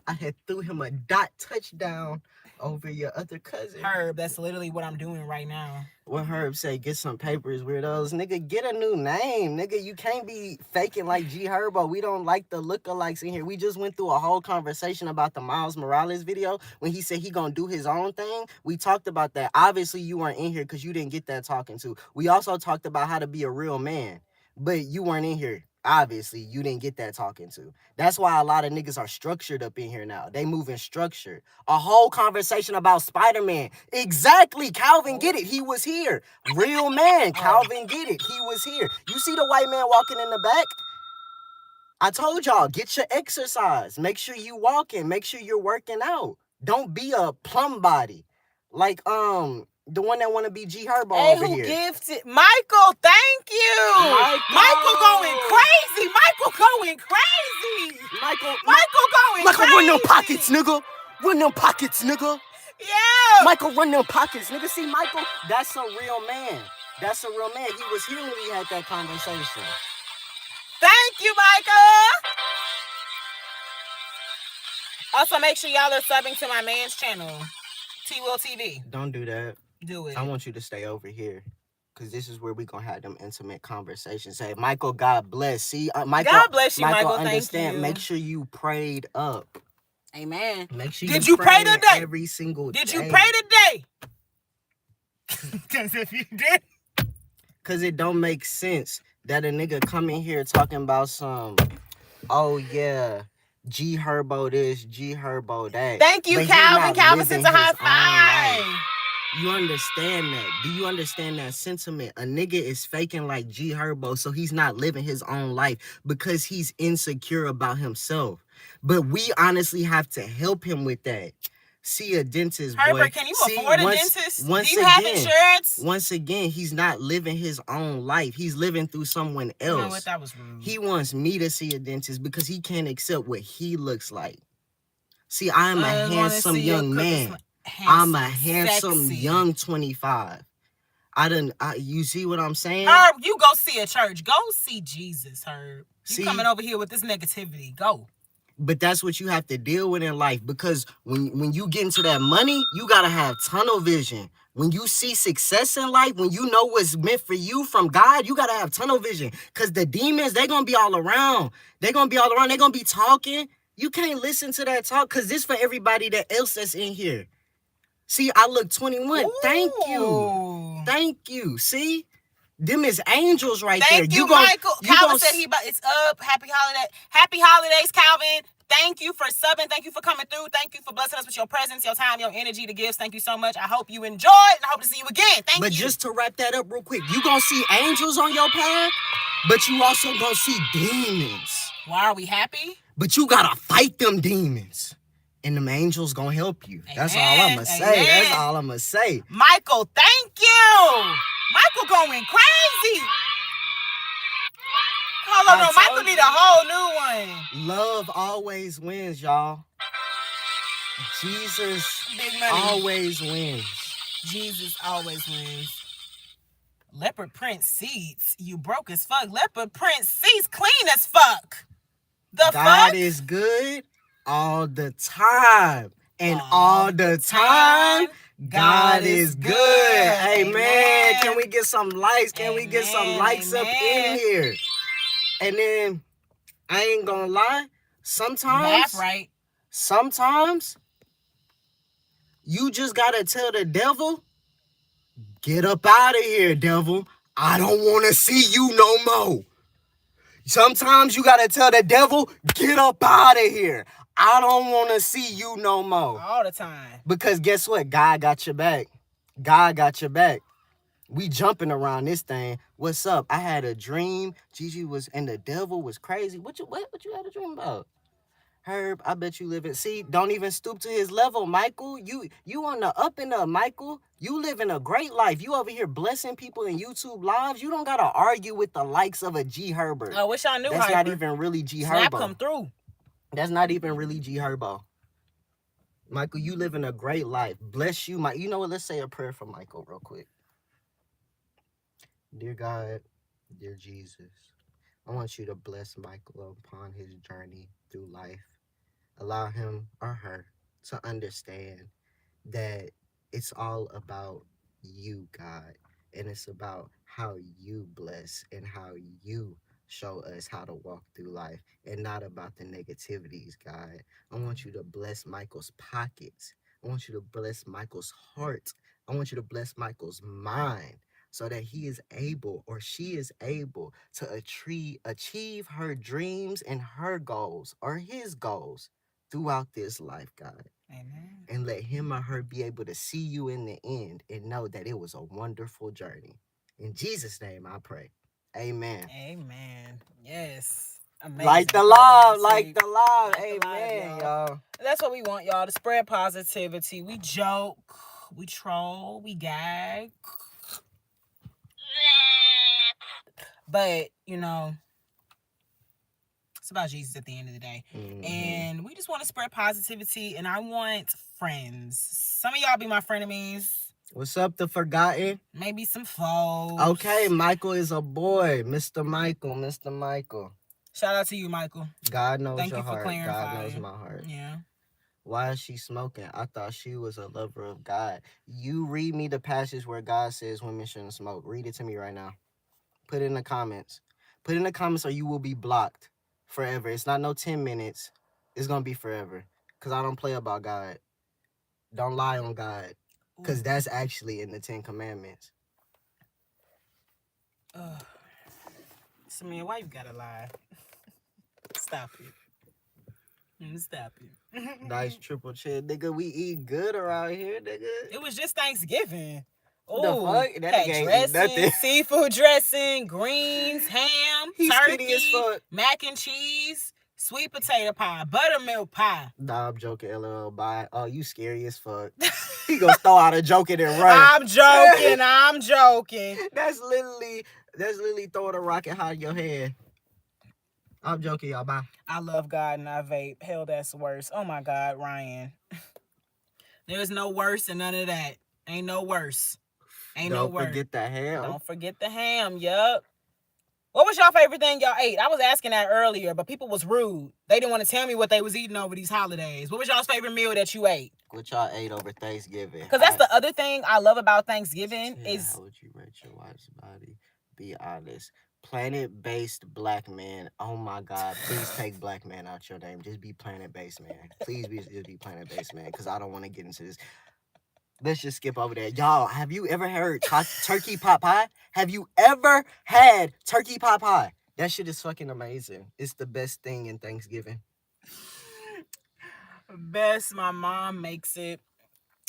I had threw him a dot touchdown over your other cousin. Herb, that's literally what I'm doing right now. What Herb say? Get some papers, weirdos. Nigga, get a new name. Nigga, you can't be faking like G Herbo. We don't like the lookalikes in here. We just went through a whole conversation about the Miles Morales video when he said he gonna do his own thing. We talked about that. Obviously, you weren't in here because you didn't get that talking to. We also talked about how to be a real man, but you weren't in here. Obviously, you didn't get that talking to. That's why a lot of niggas are structured up in here now. They move in structure. A whole conversation about Spider-Man. Exactly. Calvin get it. He was here. Real man. Calvin get it. He was here. You see the white man walking in the back? I told y'all, get your exercise. Make sure you walking. Make sure you're working out. Don't be a plum body. Like, the one that want to be G Herbo over here. Gifted Michael, thank you. Michael going crazy. Michael going crazy. Michael crazy. run them pockets, nigga. Run them pockets, nigga. Yeah. Michael run them pockets, nigga. See, Michael, that's a real man. That's a real man. He was here when we had that conversation. Thank you, Michael. Also, make sure y'all are subbing to my man's channel, T-Will TV. Don't do that. Do it. I want you to stay over here. Because this is where we going to have them intimate conversations. Hey, Michael, God bless. See, Michael, God bless you, Michael. Understand. Thank you. Make sure you prayed up. Amen. Make sure Did you pray today? Every single day. Did you pray today? Because if you did. Because it don't make sense that a nigga come in here talking about some, oh yeah, G Herbo this, G Herbo that. Thank you, Calvin. Calvin sends a high five. You understand that? Do you understand that sentiment? A nigga is faking like G Herbo, so he's not living his own life because he's insecure about himself. But we honestly have to help him with that. See a dentist, boy. Herbert, can you afford a dentist? Do you have insurance? Once again, he's not living his own life. He's living through someone else. You know what? That was rude. He wants me to see a dentist because he can't accept what he looks like. See, I'm a handsome young man. I'm a handsome young 25. You see what I'm saying? Herb, you go see a church. Go see Jesus, Herb. You See? coming over here with this negativity. Go. But that's what you have to deal with in life, because when you get into that money, you gotta have tunnel vision. When you see success in life, when you know what's meant for you from God, you gotta have tunnel vision. Cause the demons, they're gonna be all around. They're gonna be all around. They're gonna be talking. You can't listen to that talk, cause this for everybody that else that's in here. See, I look 21. Ooh. Thank you. See? Them is angels right there. Thank you, Michael. Calvin said it's up. Happy holidays, Calvin. Thank you for subbing. Thank you for coming through. Thank you for blessing us with your presence, your time, your energy, the gifts. Thank you so much. I hope you enjoyed, and I hope to see you again. Thank you. But just to wrap that up real quick, you gonna see angels on your path, but you also gonna see demons. Why are we happy? But you gotta fight them demons. And them angels gonna help you. That's all I'ma say. That's all I'ma say. Michael, thank you. Michael going crazy. Hold on, Michael need a whole new one. Love always wins, y'all. Jesus always wins. Jesus always wins. Leopard print seats. You broke as fuck. Leopard print seats clean as fuck. God is good all the time. And all the time, God is good. Amen. Can we get some likes? Can we get some likes up in here? And then, I ain't gonna lie, sometimes you just gotta tell the devil, get up out of here, devil. I don't want to see you no more. Sometimes you gotta tell the devil, get up out of here. I don't want to see you no more. All the time. Because guess what? God got your back. God got your back. We jumping around this thing. What's up? I had a dream. Gigi was, and the devil was crazy. What you had a dream about? Herb, I bet you live it. See, don't even stoop to his level, Michael. You on the up and up, Michael. You living a great life. You over here blessing people in YouTube lives. You don't gotta argue with the likes of a G Herbert. I wish I knew. That's not even really G Herbo. Snap come through. That's not even really G Herbo. Michael, you living a great life. Bless you, you know what? Let's say a prayer for Michael real quick. Dear God, dear Jesus, I want you to bless Michael upon his journey through life. Allow him or her to understand that it's all about you, God, and it's about how you bless and how you show us how to walk through life, and not about the negativities, God. I want you to bless Michael's pockets. I want you to bless Michael's heart. I want you to bless Michael's mind, so that he is able, or she is able, to achieve her dreams and her goals, or his goals, throughout this life, God. Amen. And let him or her be able to see you in the end and know that it was a wonderful journey. In Jesus' name I pray. Amen. Amen. Yes. Amazing. Like the love. Amen, y'all. That's what we want, y'all, to spread positivity. We joke, we troll, we gag. But, you know, it's about Jesus at the end of the day. Mm-hmm. And we just want to spread positivity, and I want friends. Some of y'all be my frenemies. What's up, the forgotten? Maybe some foes. Okay, Michael is a boy. Mr. Michael. Shout out to you, Michael. God knows Thank your you for heart. clarifying. God knows my heart. Yeah. Why is she smoking? I thought she was a lover of God. You read me the passage where God says women shouldn't smoke. Read it to me right now. Put it in the comments. Put it in the comments or you will be blocked forever. It's not no 10 minutes. It's going to be forever. Because I don't play about God. Don't lie on God. Because that's actually in the 10 Commandments. Samir, why you gotta lie? Stop it. Stop it. Nice triple chin. Nigga, we eat good around here, nigga. It was just Thanksgiving. Oh, the fuck? That nigga ain't dressing, nothing. Seafood dressing, greens, ham, turkey, as fuck. mac and cheese, sweet potato pie, buttermilk pie. Nah, I'm joking, LL. Bye. Oh, you scary as fuck. He gonna throw out a joke and run. I'm joking. That's literally throwing a rocket high in your head. I'm joking, y'all. Bye. I love God and I vape. Hell, that's worse. Oh my God, Ryan. There's no worse and none of that. Ain't no worse. Ain't no Don't word. forget the ham. Don't forget the ham. Yup. What was your favorite thing y'all ate? I was asking that earlier, but people was rude. They didn't want to tell me what they was eating over these holidays. What was y'all's favorite meal that you ate? What y'all ate over Thanksgiving? Because that's the other thing I love about Thanksgiving is... How would you rate your wife's body? Be honest. Planet-based black man. Oh my God! Please take black man out your name. Just be planet-based man. Please just be planet-based man. Because I don't want to get into this. Let's just skip over there. Y'all, have you ever heard turkey pot pie? Have you ever had turkey pot pie? That shit is fucking amazing. It's the best thing in Thanksgiving. Best. My mom makes it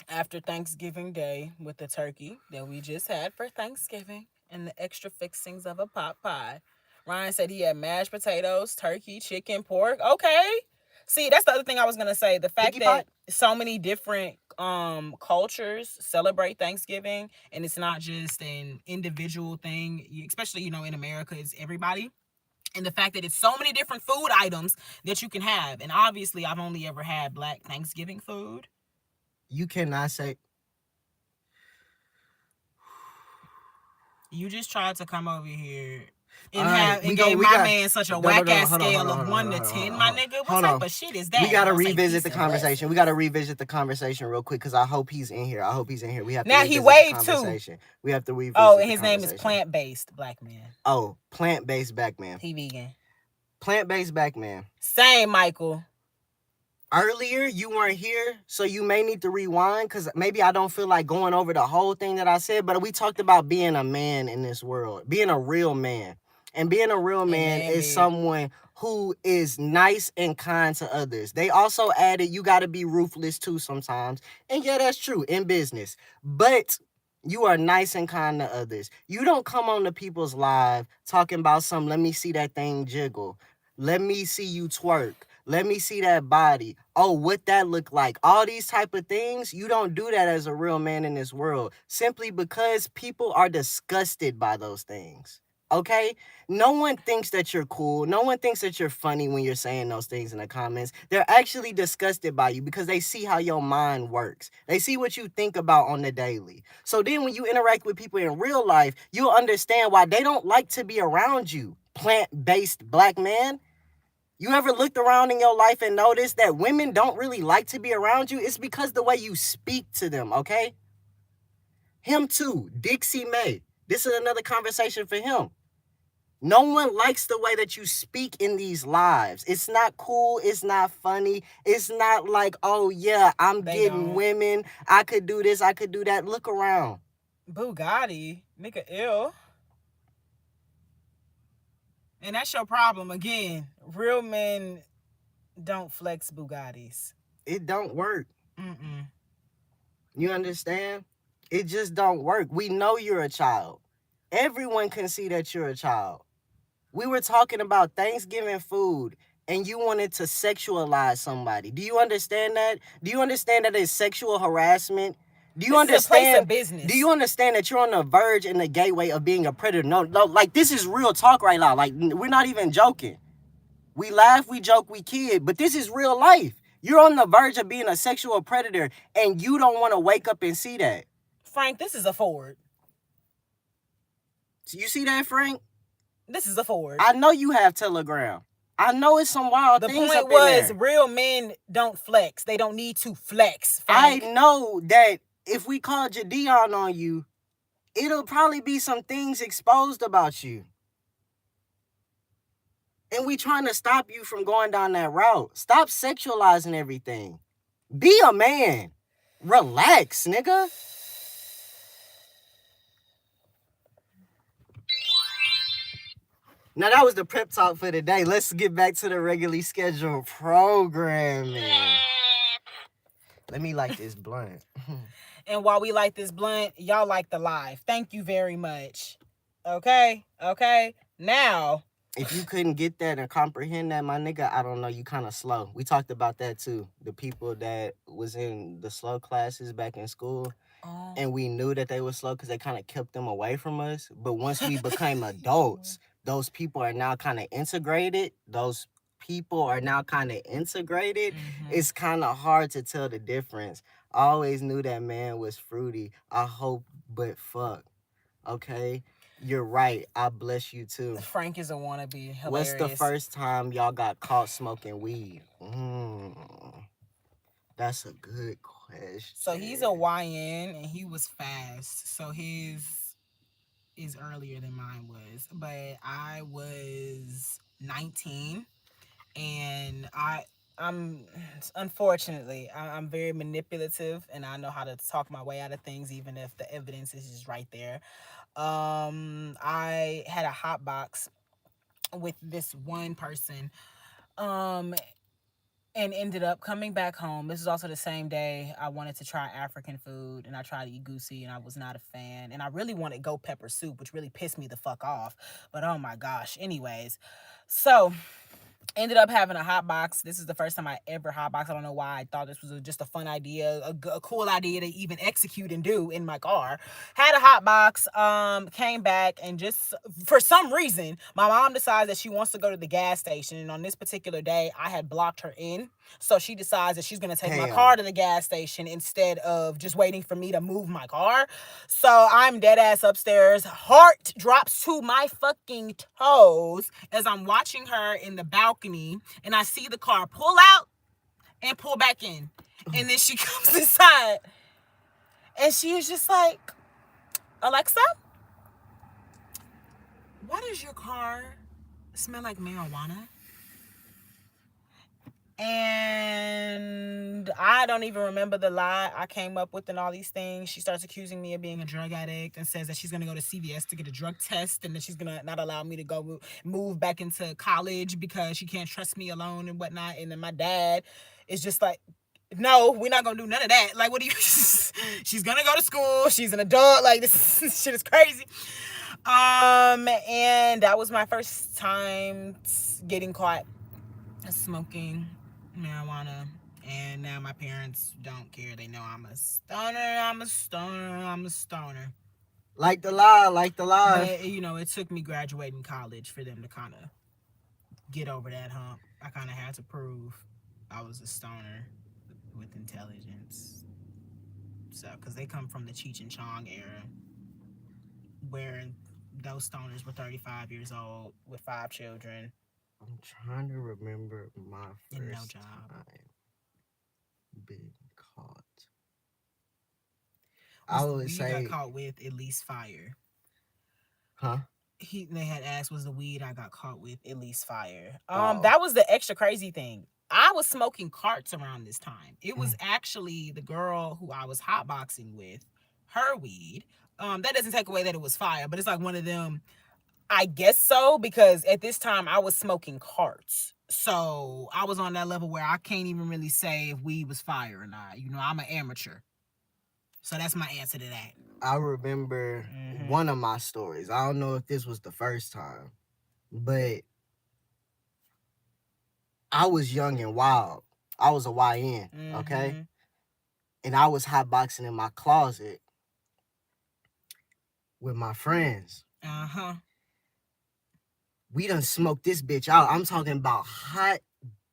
after Thanksgiving Day with the turkey that we just had for Thanksgiving and the extra fixings of a pot pie. Ryan said he had mashed potatoes, turkey, chicken, pork. Okay. See, that's the other thing I was gonna say. The fact that so many different cultures celebrate Thanksgiving, and it's not just an individual thing, especially in America, it's everybody. And the fact that it's so many different food items that you can have. And obviously, I've only ever had Black Thanksgiving food. You cannot say... You just tried to come over here and gave my man such a whack ass scale of 1 to 10, my nigga. What type of shit is that? We gotta revisit the conversation. We gotta revisit the conversation real quick because I hope he's in here. We have to now he waved too. We have to revisit. Oh, and his name is plant-based black man. Oh, plant-based black man. He vegan. Plant-based black man. Same, Michael. Earlier, you weren't here, so you may need to rewind because maybe I don't feel like going over the whole thing that I said, but we talked about being a man in this world, being a real man. And being a real man is someone who is nice and kind to others. They also added you got to be ruthless too sometimes. And yeah, that's true in business. But you are nice and kind to others. You don't come on to people's live talking about some, let me see that thing jiggle. Let me see you twerk. Let me see that body. Oh, what that look like. All these type of things, you don't do that as a real man in this world. Simply because people are disgusted by those things. Okay? No one thinks that you're cool. No one thinks that you're funny when you're saying those things in the comments. They're actually disgusted by you because they see how your mind works. They see what you think about on the daily. So then when you interact with people in real life, you'll understand why they don't like to be around you. Plant-based black man. You ever looked around in your life and noticed that women don't really like to be around you? It's because the way you speak to them, okay? Him too, Dixie May. This is another conversation for him. No one likes the way that you speak in these lives. It's not cool. It's not funny. It's not like, oh yeah, I'm getting women. I could do this. I could do that. Look around. Bugatti. Nigga ill. And that's your problem again. Real men don't flex Bugattis. It don't work. You understand? It just don't work. We know you're a child. Everyone can see that you're a child. We were talking about Thanksgiving food and you wanted to sexualize somebody. Do you understand that? Do you understand that it's sexual harassment? Do you understand? It's a place of business. Do you understand that you're on the verge and the gateway of being a predator? No, like this is real talk right now. Like we're not even joking. We laugh, we joke, we kid, but this is real life. You're on the verge of being a sexual predator and you don't want to wake up and see that. Frank, this is a Ford. You see that, Frank? This is a Ford. I know you have Telegram. I know it's some wild things up in there. The point was, real men don't flex. They don't need to flex, Frank. I know that if we called Jadion on you, it'll probably be some things exposed about you. And we trying to stop you from going down that route. Stop sexualizing everything. Be a man. Relax, nigga. Now, that was the prep talk for today. Let's get back to the regularly scheduled programming. Let me light this blunt. And while we light this blunt, y'all like the live. Thank you very much. Okay? Now... If you couldn't get that and comprehend that, my nigga, I don't know, you kind of slow. We talked about that too. The people that was in the slow classes back in school, and we knew that they were slow because they kind of kept them away from us. But once we became adults, those people are now kind of integrated. It's kind of hard to tell the difference. I always knew that man was fruity. I hope But fuck, okay? You're right. I bless you too. Frank is a wannabe. What's the Hilarious. first time y'all got caught smoking weed? That's a good So he's a question. YN and he was fast. So his is earlier than mine was. But I was 19 and I'm unfortunately I'm very manipulative and I know how to talk my way out of things even if the evidence is just right there. I had a hot box with this one person. Um, and ended up coming back home. This is also the same day I wanted to try African food and I tried to eat goosey and I was not a fan. And I really wanted goat pepper soup, which really pissed me the fuck off. But oh my gosh. Anyways, so ended up having a hot box. This is the first time I ever hot box. I don't know why I thought this was just a fun idea, a cool idea to even execute and do in my car. Had a hot box. Came back and just for some reason, my mom decides that she wants to go to the gas station. And on this particular day, I had blocked her in. So she decides that she's gonna take my Damn. car to the gas station instead of just waiting for me to move my car. So I'm dead ass upstairs. Heart drops to my fucking toes as I'm watching her in the balcony and I see the car pull out and pull back in. And then she comes inside and she is just like, Alexa, why does your car smell like marijuana? And I don't even remember the lie I came up with and all these things. She starts accusing me of being a drug addict and says that she's going to go to CVS to get a drug test and that she's going to not allow me to go move back into college because she can't trust me alone and whatnot. And then my dad is just like, no, we're not going to do none of that. Like, what do you... She's going to go to school. She's an adult. Like, this shit is crazy. And that was my first time getting caught smoking marijuana, and now my parents don't care. They know I'm a stoner. Like the lie, like the lie. But you know, it took me graduating college for them to kind of get over that hump. I kind of had to prove I was a stoner with intelligence. So, because they come from the Cheech and Chong era, where those stoners were 35 years old with 5 children. I'm trying to remember my and no first job. time being caught. Was I the would weed say, I got caught with at least fire? huh? They had asked, was the weed I got caught with at least fire? Oh. That was the extra crazy thing. I was smoking carts around this time. It was actually the girl who I was hotboxing with, her weed. That doesn't take away that it was fire, but it's like one of them. I guess so, because at this time I was smoking carts. So I was on that level where I can't even really say if weed was fire or not. You know, I'm an amateur. So that's my answer to that. I remember one of my stories. I don't know if this was the first time, but I was young and wild. I was a YN, okay? And I was hotboxing in my closet with my friends. We done smoked this bitch out. I'm talking about hot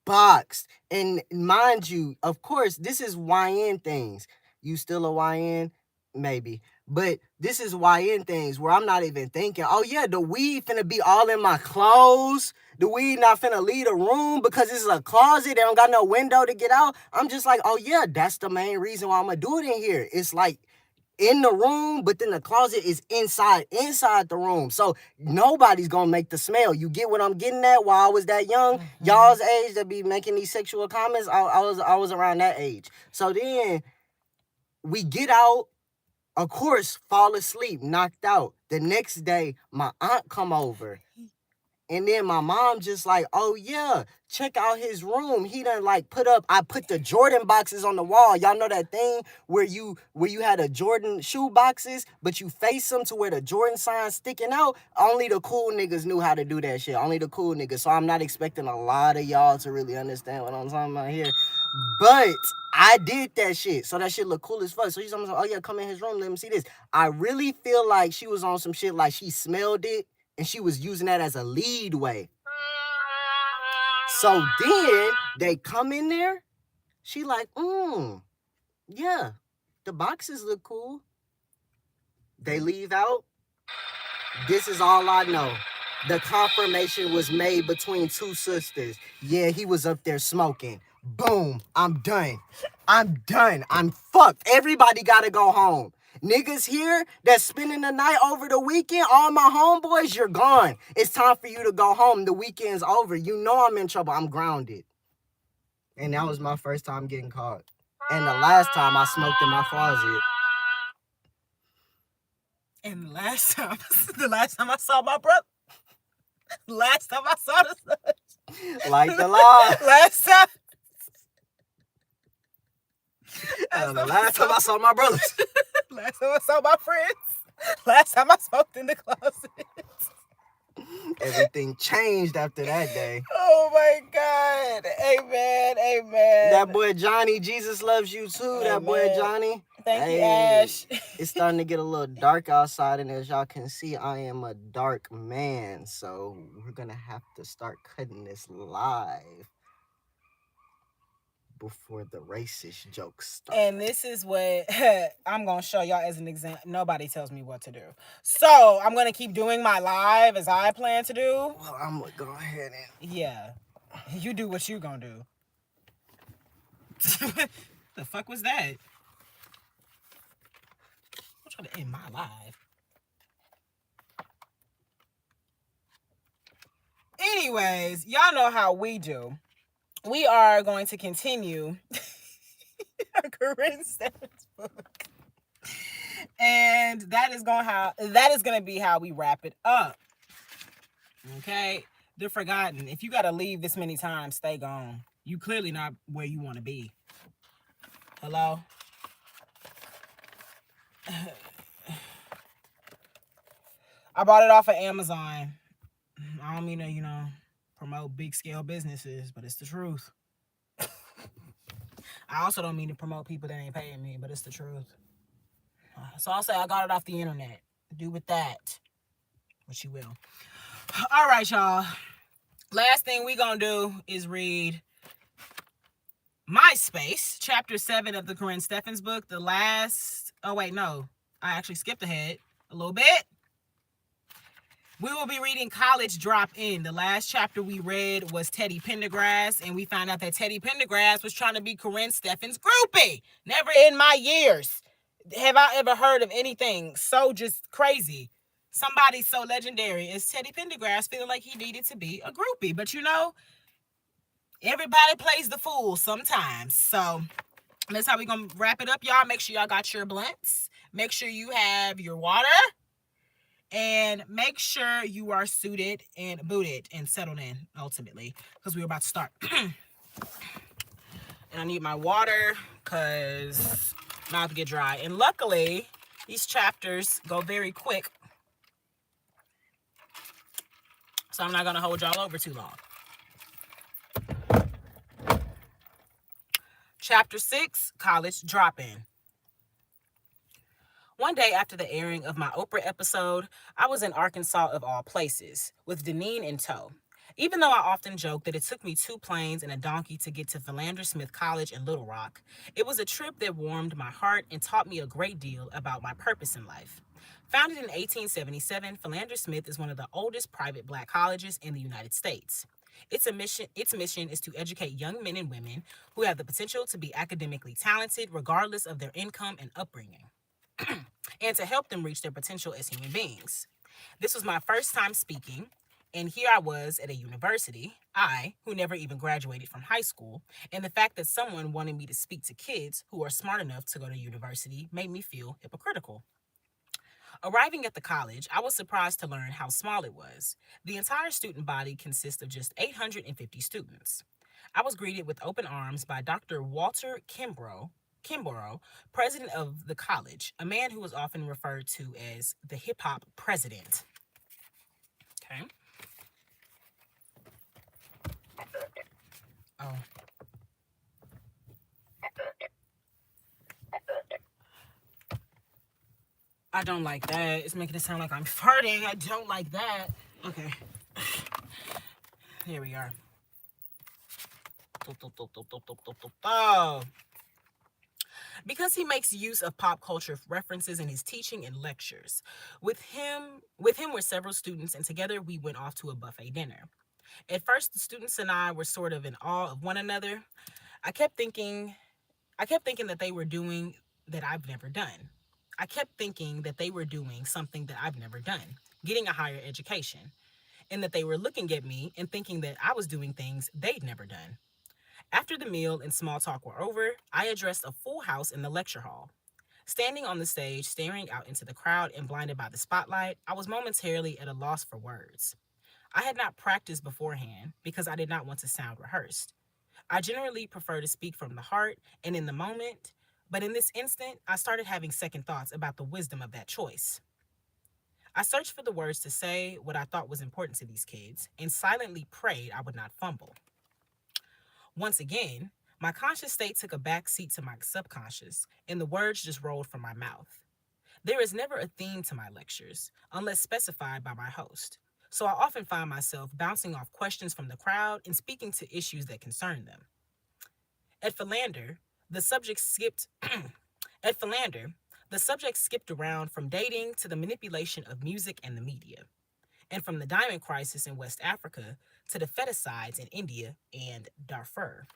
boxed. And mind you, of course, this is YN things. You still a YN? Maybe. But this is YN things where I'm not even thinking, oh yeah, the weed finna be all in my clothes. The weed not finna leave the room because this is a closet. They don't got no window to get out. I'm just like, oh yeah, that's the main reason why I'm gonna do it in here. It's like in the room, but then the closet is inside the room. So nobody's gonna make the smell. You get what I'm getting at? While I was that young, y'all's age that be making these sexual comments, I was around that age. So then we get out, of course, fall asleep, knocked out. The next day, my aunt come over. And then my mom just like, oh yeah, check out his room. He done like I put the Jordan boxes on the wall. Y'all know that thing where you had a Jordan shoe boxes, but you face them to where the Jordan sign's sticking out. Only the cool niggas knew how to do that shit. Only the cool niggas. So I'm not expecting a lot of y'all to really understand what I'm talking about here. But I did that shit. So that shit look cool as fuck. So she's like, oh yeah, come in his room. Let me see this. I really feel like she was on some shit like she smelled it and she was using that as a lead way. So then they come in there. She like, yeah, the boxes look cool. They leave out. This is all I know. The confirmation was made between two sisters. Yeah, he was up there smoking. Boom. I'm done. I'm done. I'm fucked. Everybody gotta go home. Niggas here that's spending the night over the weekend, all my homeboys, you're gone. It's time for you to go home. The weekend's over. You know I'm in trouble. I'm grounded. And that was my first time getting caught. And the last time I smoked in my closet. And the last time I saw my brother, last time I saw the sun. Like the law. Last time. The last time I saw my brothers. Last time I saw my friends. Last time I smoked in the closet. Everything changed after that day. Oh my God. Amen. Amen. That boy Johnny, Jesus loves you too. Amen. That boy Johnny. Thank you, Ash. It's starting to get a little dark outside, and as y'all can see, I am a dark man. So we're gonna have to start cutting this live before the racist jokes start. And this is what I'm going to show y'all as an example. Nobody tells me what to do. So I'm going to keep doing my live as I plan to do. Well, I'm going to go ahead and... Yeah. You do what you going to do. The fuck was that? I'm trying to end my live. Anyways, y'all know how we do. We are going to continue Corinne Stephens' book. And that is going to be how we wrap it up. Okay? The Forgotten. If you got to leave this many times, stay gone. You clearly not where you want to be. Hello? I bought it off of Amazon. I don't mean to, promote big scale businesses, but it's the truth. I also don't mean to promote people that ain't paying me, but it's the truth. So I'll say I got it off the internet. Do with that what you will. All right, y'all. Last thing we gonna do is read MySpace, chapter 7 of the Corinne Stephens book. I actually skipped ahead a little bit. We will be reading College Drop-In. The last chapter we read was Teddy Pendergrass, and we found out that Teddy Pendergrass was trying to be Corinne Stephens' groupie. Never in my years have I ever heard of anything so just crazy. Somebody so legendary as Teddy Pendergrass feeling like he needed to be a groupie. But everybody plays the fool sometimes. So that's how we're going to wrap it up, y'all. Make sure y'all got your blunts. Make sure you have your water. And make sure you are suited and booted and settled in, ultimately, because we're about to start. And I need my water because mouth get dry. And luckily, these chapters go very quick. So I'm not going to hold y'all over too long. Chapter 6, College Drop-In. One day after the airing of my Oprah episode, I was in Arkansas of all places, with Deneen in tow. Even though I often joke that it took me 2 planes and a donkey to get to Philander Smith College in Little Rock, it was a trip that warmed my heart and taught me a great deal about my purpose in life. Founded in 1877, Philander Smith is one of the oldest private black colleges in the United States. Its mission is to educate young men and women who have the potential to be academically talented regardless of their income and upbringing, and to help them reach their potential as human beings. This was my first time speaking, and here I was at a university, I, who never even graduated from high school, and the fact that someone wanted me to speak to kids who are smart enough to go to university made me feel hypocritical. Arriving at the college, I was surprised to learn how small it was. The entire student body consists of just 850 students. I was greeted with open arms by Dr. Walter Kimbrough, president of the college, a man who was often referred to as the hip-hop president. Okay. Oh. I don't like that. It's making it sound like I'm farting. I don't like that. Okay. Here we are. Oh. because he makes use of pop culture references in his teaching and lectures. With him were several students, and together we went off to a buffet dinner. At first, the students and I were sort of in awe of one another. I kept thinking I kept thinking that they were doing that I've never done. I kept thinking that they were doing something that I've never done, getting a higher education, and that they were looking at me and thinking that I was doing things they'd never done. After the meal and small talk were over, I addressed a full house in the lecture hall. Standing on the stage, staring out into the crowd and blinded by the spotlight, I was momentarily at a loss for words. I had not practiced beforehand because I did not want to sound rehearsed. I generally prefer to speak from the heart and in the moment, but in this instant, I started having second thoughts about the wisdom of that choice. I searched for the words to say what I thought was important to these kids and silently prayed I would not fumble. Once again, my conscious state took a back seat to my subconscious, and the words just rolled from my mouth. There is never a theme to my lectures, unless specified by my host. So I often find myself bouncing off questions from the crowd and speaking to issues that concern them. At Philander, the subject skipped at Philander, the subject skipped around from dating to the manipulation of music and the media, and from the diamond crisis in West Africa to the feticides in India and Darfur.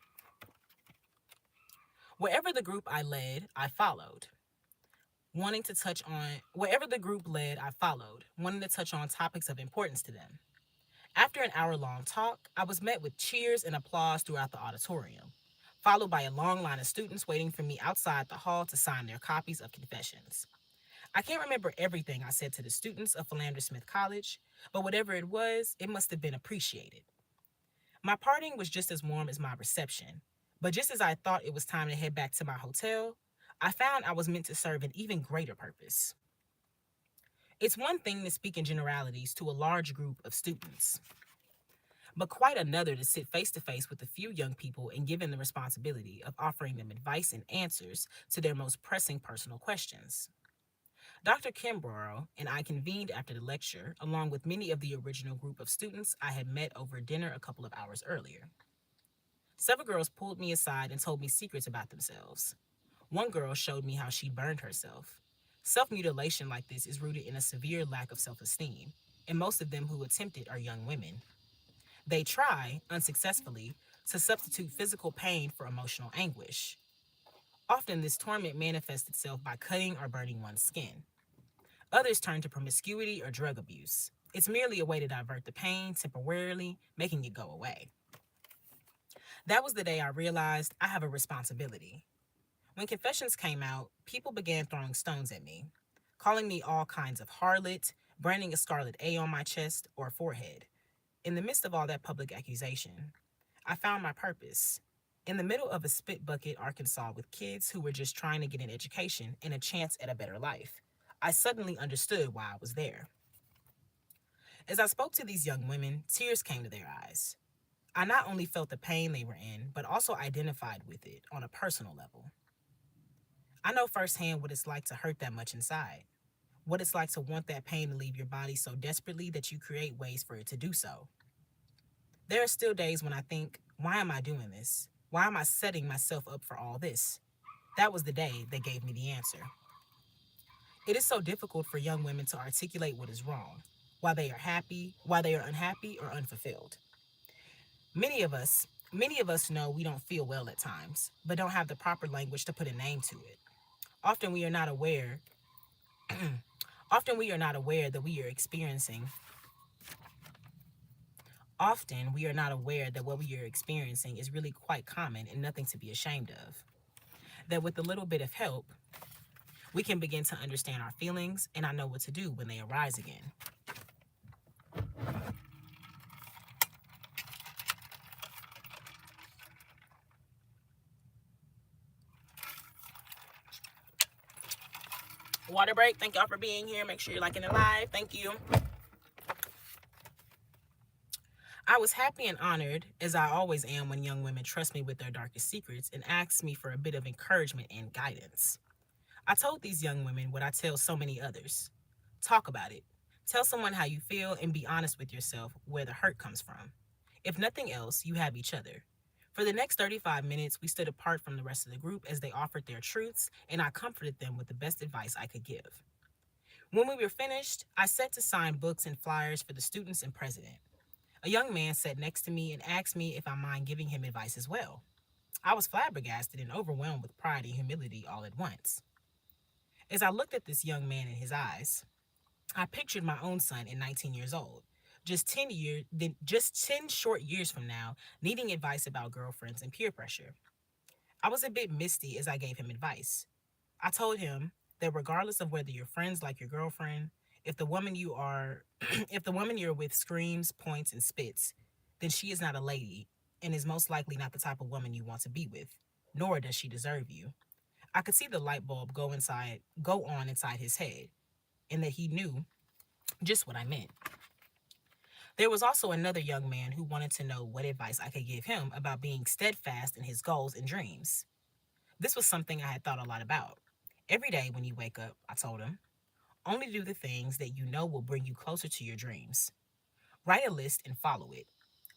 Wherever the group I led, I followed, wanting to touch on wherever the group led, I followed, wanting to touch on topics of importance to them. After an hour-long talk, I was met with cheers and applause throughout the auditorium, followed by a long line of students waiting for me outside the hall to sign their copies of confessions. I can't remember everything I said to the students of Philander Smith College, but whatever it was, it must have been appreciated. My parting was just as warm as my reception, but just as I thought it was time to head back to my hotel, I found I was meant to serve an even greater purpose. It's one thing to speak in generalities to a large group of students, but quite another to sit face to face with a few young people and given the responsibility of offering them advice and answers to their most pressing personal questions. Dr. Kimbrough and I convened after the lecture, along with many of the original group of students I had met over dinner a couple of hours earlier. Several girls pulled me aside and told me secrets about themselves. One girl showed me how she burned herself. Self mutilation like this is rooted in a severe lack of self esteem, and most of them who attempt it are young women. They try, unsuccessfully, to substitute physical pain for emotional anguish. Often, this torment manifests itself by cutting or burning one's skin. Others turn to promiscuity or drug abuse. It's merely a way to divert the pain temporarily, making it go away. That was the day I realized I have a responsibility. When confessions came out, people began throwing stones at me, calling me all kinds of harlot, branding a scarlet A on my chest or forehead. In the midst of all that public accusation, I found my purpose. In the middle of a spit bucket, Arkansas, with kids who were just trying to get an education and a chance at a better life, I suddenly understood why I was there. As I spoke to these young women, tears came to their eyes. I not only felt the pain they were in, but also identified with it on a personal level. I know firsthand what it's like to hurt that much inside, what it's like to want that pain to leave your body so desperately that you create ways for it to do so. There are still days when I think, why am I doing this? Why am I setting myself up for all this? That was the day they gave me the answer. It is so difficult for young women to articulate what is wrong, why they are happy, why they are unhappy or unfulfilled. Many of us, many of us know we don't feel well at times, but don't have the proper language to put a name to it. Often we are not aware, often we are not aware that we are experiencing, often we are not aware that what we are experiencing is really quite common and nothing to be ashamed of. That with a little bit of help, we can begin to understand our feelings and I know what to do when they arise again. Water break. Thank y'all for being here. Make sure you're liking it live. Thank you. I was happy and honored, as I always am when young women trust me with their darkest secrets and ask me for a bit of encouragement and guidance. I told these young women what I tell so many others. Talk about it. Tell someone how you feel and be honest with yourself where the hurt comes from. If nothing else, you have each other. For the next 35 minutes, we stood apart from the rest of the group as they offered their truths, and I comforted them with the best advice I could give. When we were finished, I set to sign books and flyers for the students and president. A young man sat next to me and asked me if I mind giving him advice as well. I was flabbergasted and overwhelmed with pride and humility all at once. As I looked at this young man in his eyes, I pictured my own son at 19 years old, just 10 short years from now, needing advice about girlfriends and peer pressure. I was a bit misty as I gave him advice. I told him that regardless of whether your friends like your girlfriend, if the woman you are if the woman you're with screams, points, and spits, then she is not a lady and is most likely not the type of woman you want to be with, nor does she deserve you. I could see the light bulb go on inside his head, and that he knew just what I meant. There was also another young man who wanted to know what advice I could give him about being steadfast in his goals and dreams. This was something I had thought a lot about. Every day when you wake up, I told him, only do the things that you know will bring you closer to your dreams. Write a list and follow it.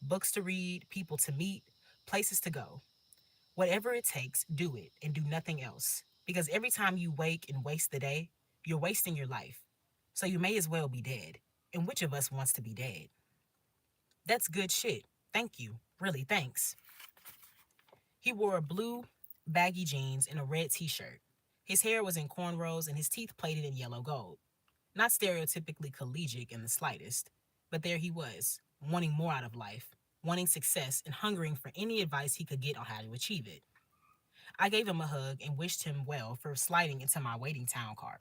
Books to read, people to meet, places to go. Whatever it takes, do it and do nothing else. Because every time you wake and waste the day, you're wasting your life. So you may as well be dead. And which of us wants to be dead? That's good shit. Thank you. Really, thanks. He wore a blue, baggy jeans and a red t shirt. His hair was in cornrows and his teeth plated in yellow gold. Not stereotypically collegiate in the slightest, but there he was, wanting more out of life, wanting success, and hungering for any advice he could get on how to achieve it. I gave him a hug and wished him well for sliding into my waiting town car.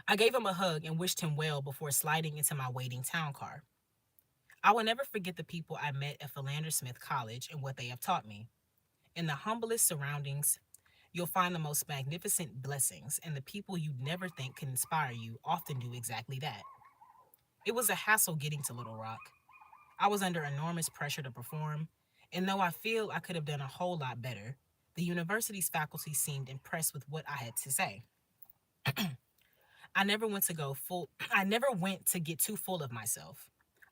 I gave him a hug and wished him well before sliding into my waiting town car. I will never forget the people I met at Philander Smith College and what they have taught me. In the humblest surroundings, you'll find the most magnificent blessings, and the people you'd never think can inspire you often do exactly that. It was a hassle getting to Little Rock. I was under enormous pressure to perform, and though I feel I could have done a whole lot better, the university's faculty seemed impressed with what I had to say. I never went to get too full of myself.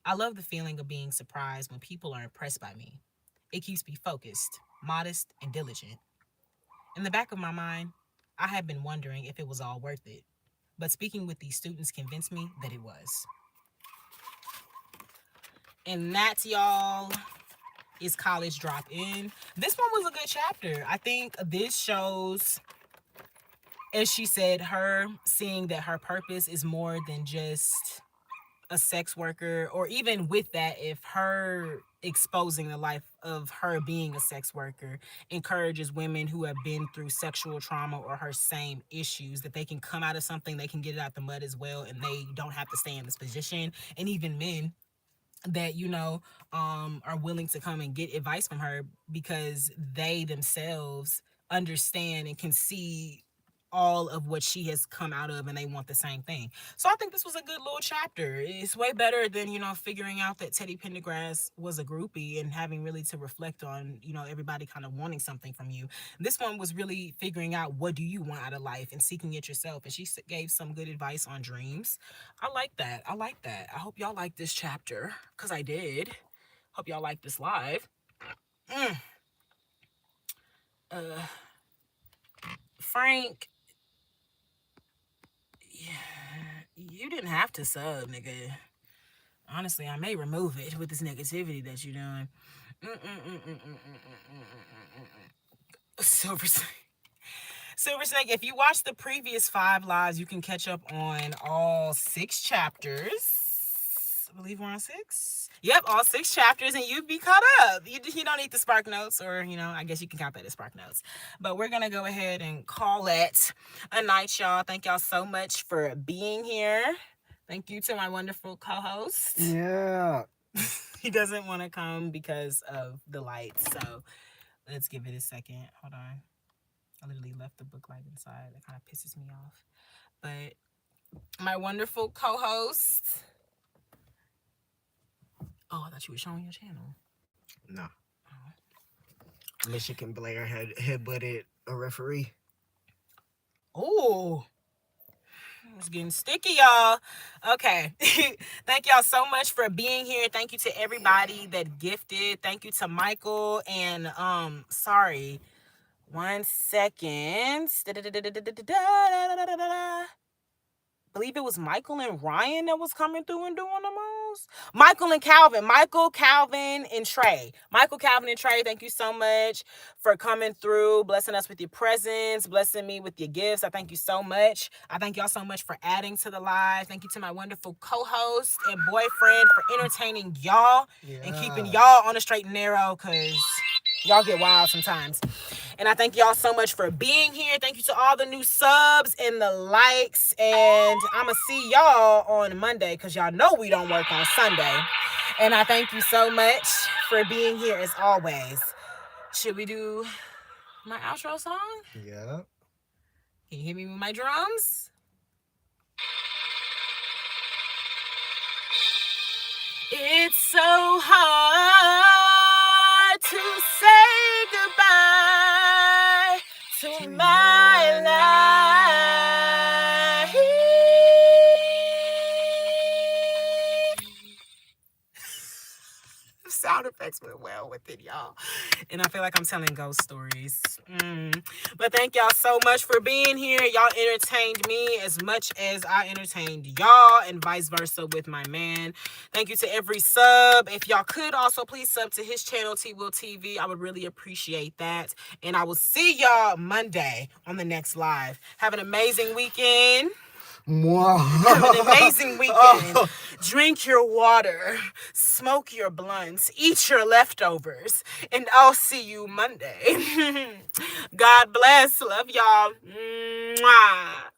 I love the feeling of being surprised when people are impressed by me. It keeps me focused, modest, and diligent. In the back of my mind, I had been wondering if it was all worth it, but speaking with these students convinced me that it was. And that, y'all, is College Drop In. This one was a good chapter. I think this shows, as she said, her seeing that her purpose is more than just a sex worker, or even with that, if her exposing the life of her being a sex worker encourages women who have been through sexual trauma or her same issues, that they can come out of something, they can get it out the mud as well, and they don't have to stay in this position. And even men that are willing to come and get advice from her because they themselves understand and can see all of what she has come out of, and they want the same thing. So I think this was a good little chapter. It's way better than figuring out that Teddy Pendergrass was a groupie and having really to reflect on everybody kind of wanting something from you. This one was really figuring out, what do you want out of life, and seeking it yourself, and she gave some good advice on dreams. I like that. I hope y'all like this chapter, because I did. Hope y'all like this live. Frank, you didn't have to sub, nigga. Honestly, I may remove it with this negativity that you're doing. Silver Snake. Silver Snake, if you watch the previous 5 lives, you can catch up on all 6 chapters. I believe we're on 6. Yep, all 6 chapters, and you'd be caught up. You don't need the Spark Notes, or, I guess you can count that as Spark Notes. But we're going to go ahead and call it a night, y'all. Thank y'all so much for being here. Thank you to my wonderful co-host. Yeah. He doesn't want to come because of the lights, so let's give it a second. Hold on. I literally left the book light inside. That kind of pisses me off. But my wonderful co-host. Oh, I thought you were showing your channel. No. Michigan Blair had headbutted a referee. Oh. It's getting sticky, y'all. Okay. Thank y'all so much for being here. Thank you to everybody that gifted. Thank you to Michael and sorry. 1 second. Believe it was Michael and Ryan that was coming through and doing the most. Michael and Calvin. Michael, Calvin, and Trey. Michael, Calvin, and Trey, thank you so much for coming through, blessing us with your presence, blessing me with your gifts. I thank you so much. I thank y'all so much for adding to the live. Thank you to my wonderful co-host and boyfriend for entertaining y'all and keeping y'all on the straight and narrow, because y'all get wild sometimes. And I thank y'all so much for being here. Thank you to all the new subs and the likes. And I'm going to see y'all on Monday, because y'all know we don't work on Sunday. And I thank you so much for being here as always. Should we do my outro song? Yeah. Can you hit me with my drums? It's so hard to say goodbye to my life. Sound effects went well with it, y'all. And I feel like I'm telling ghost stories. But thank y'all so much for being here. Y'all entertained me as much as I entertained y'all, and vice versa with my man. Thank you to every sub. If y'all could also please sub to his channel, T Will TV. I would really appreciate that. And I will see y'all Monday on the next live. Have an amazing weekend. Have an amazing weekend. Drink your water, smoke your blunts, eat your leftovers, and I'll see you Monday. God bless. Love y'all. Mwah.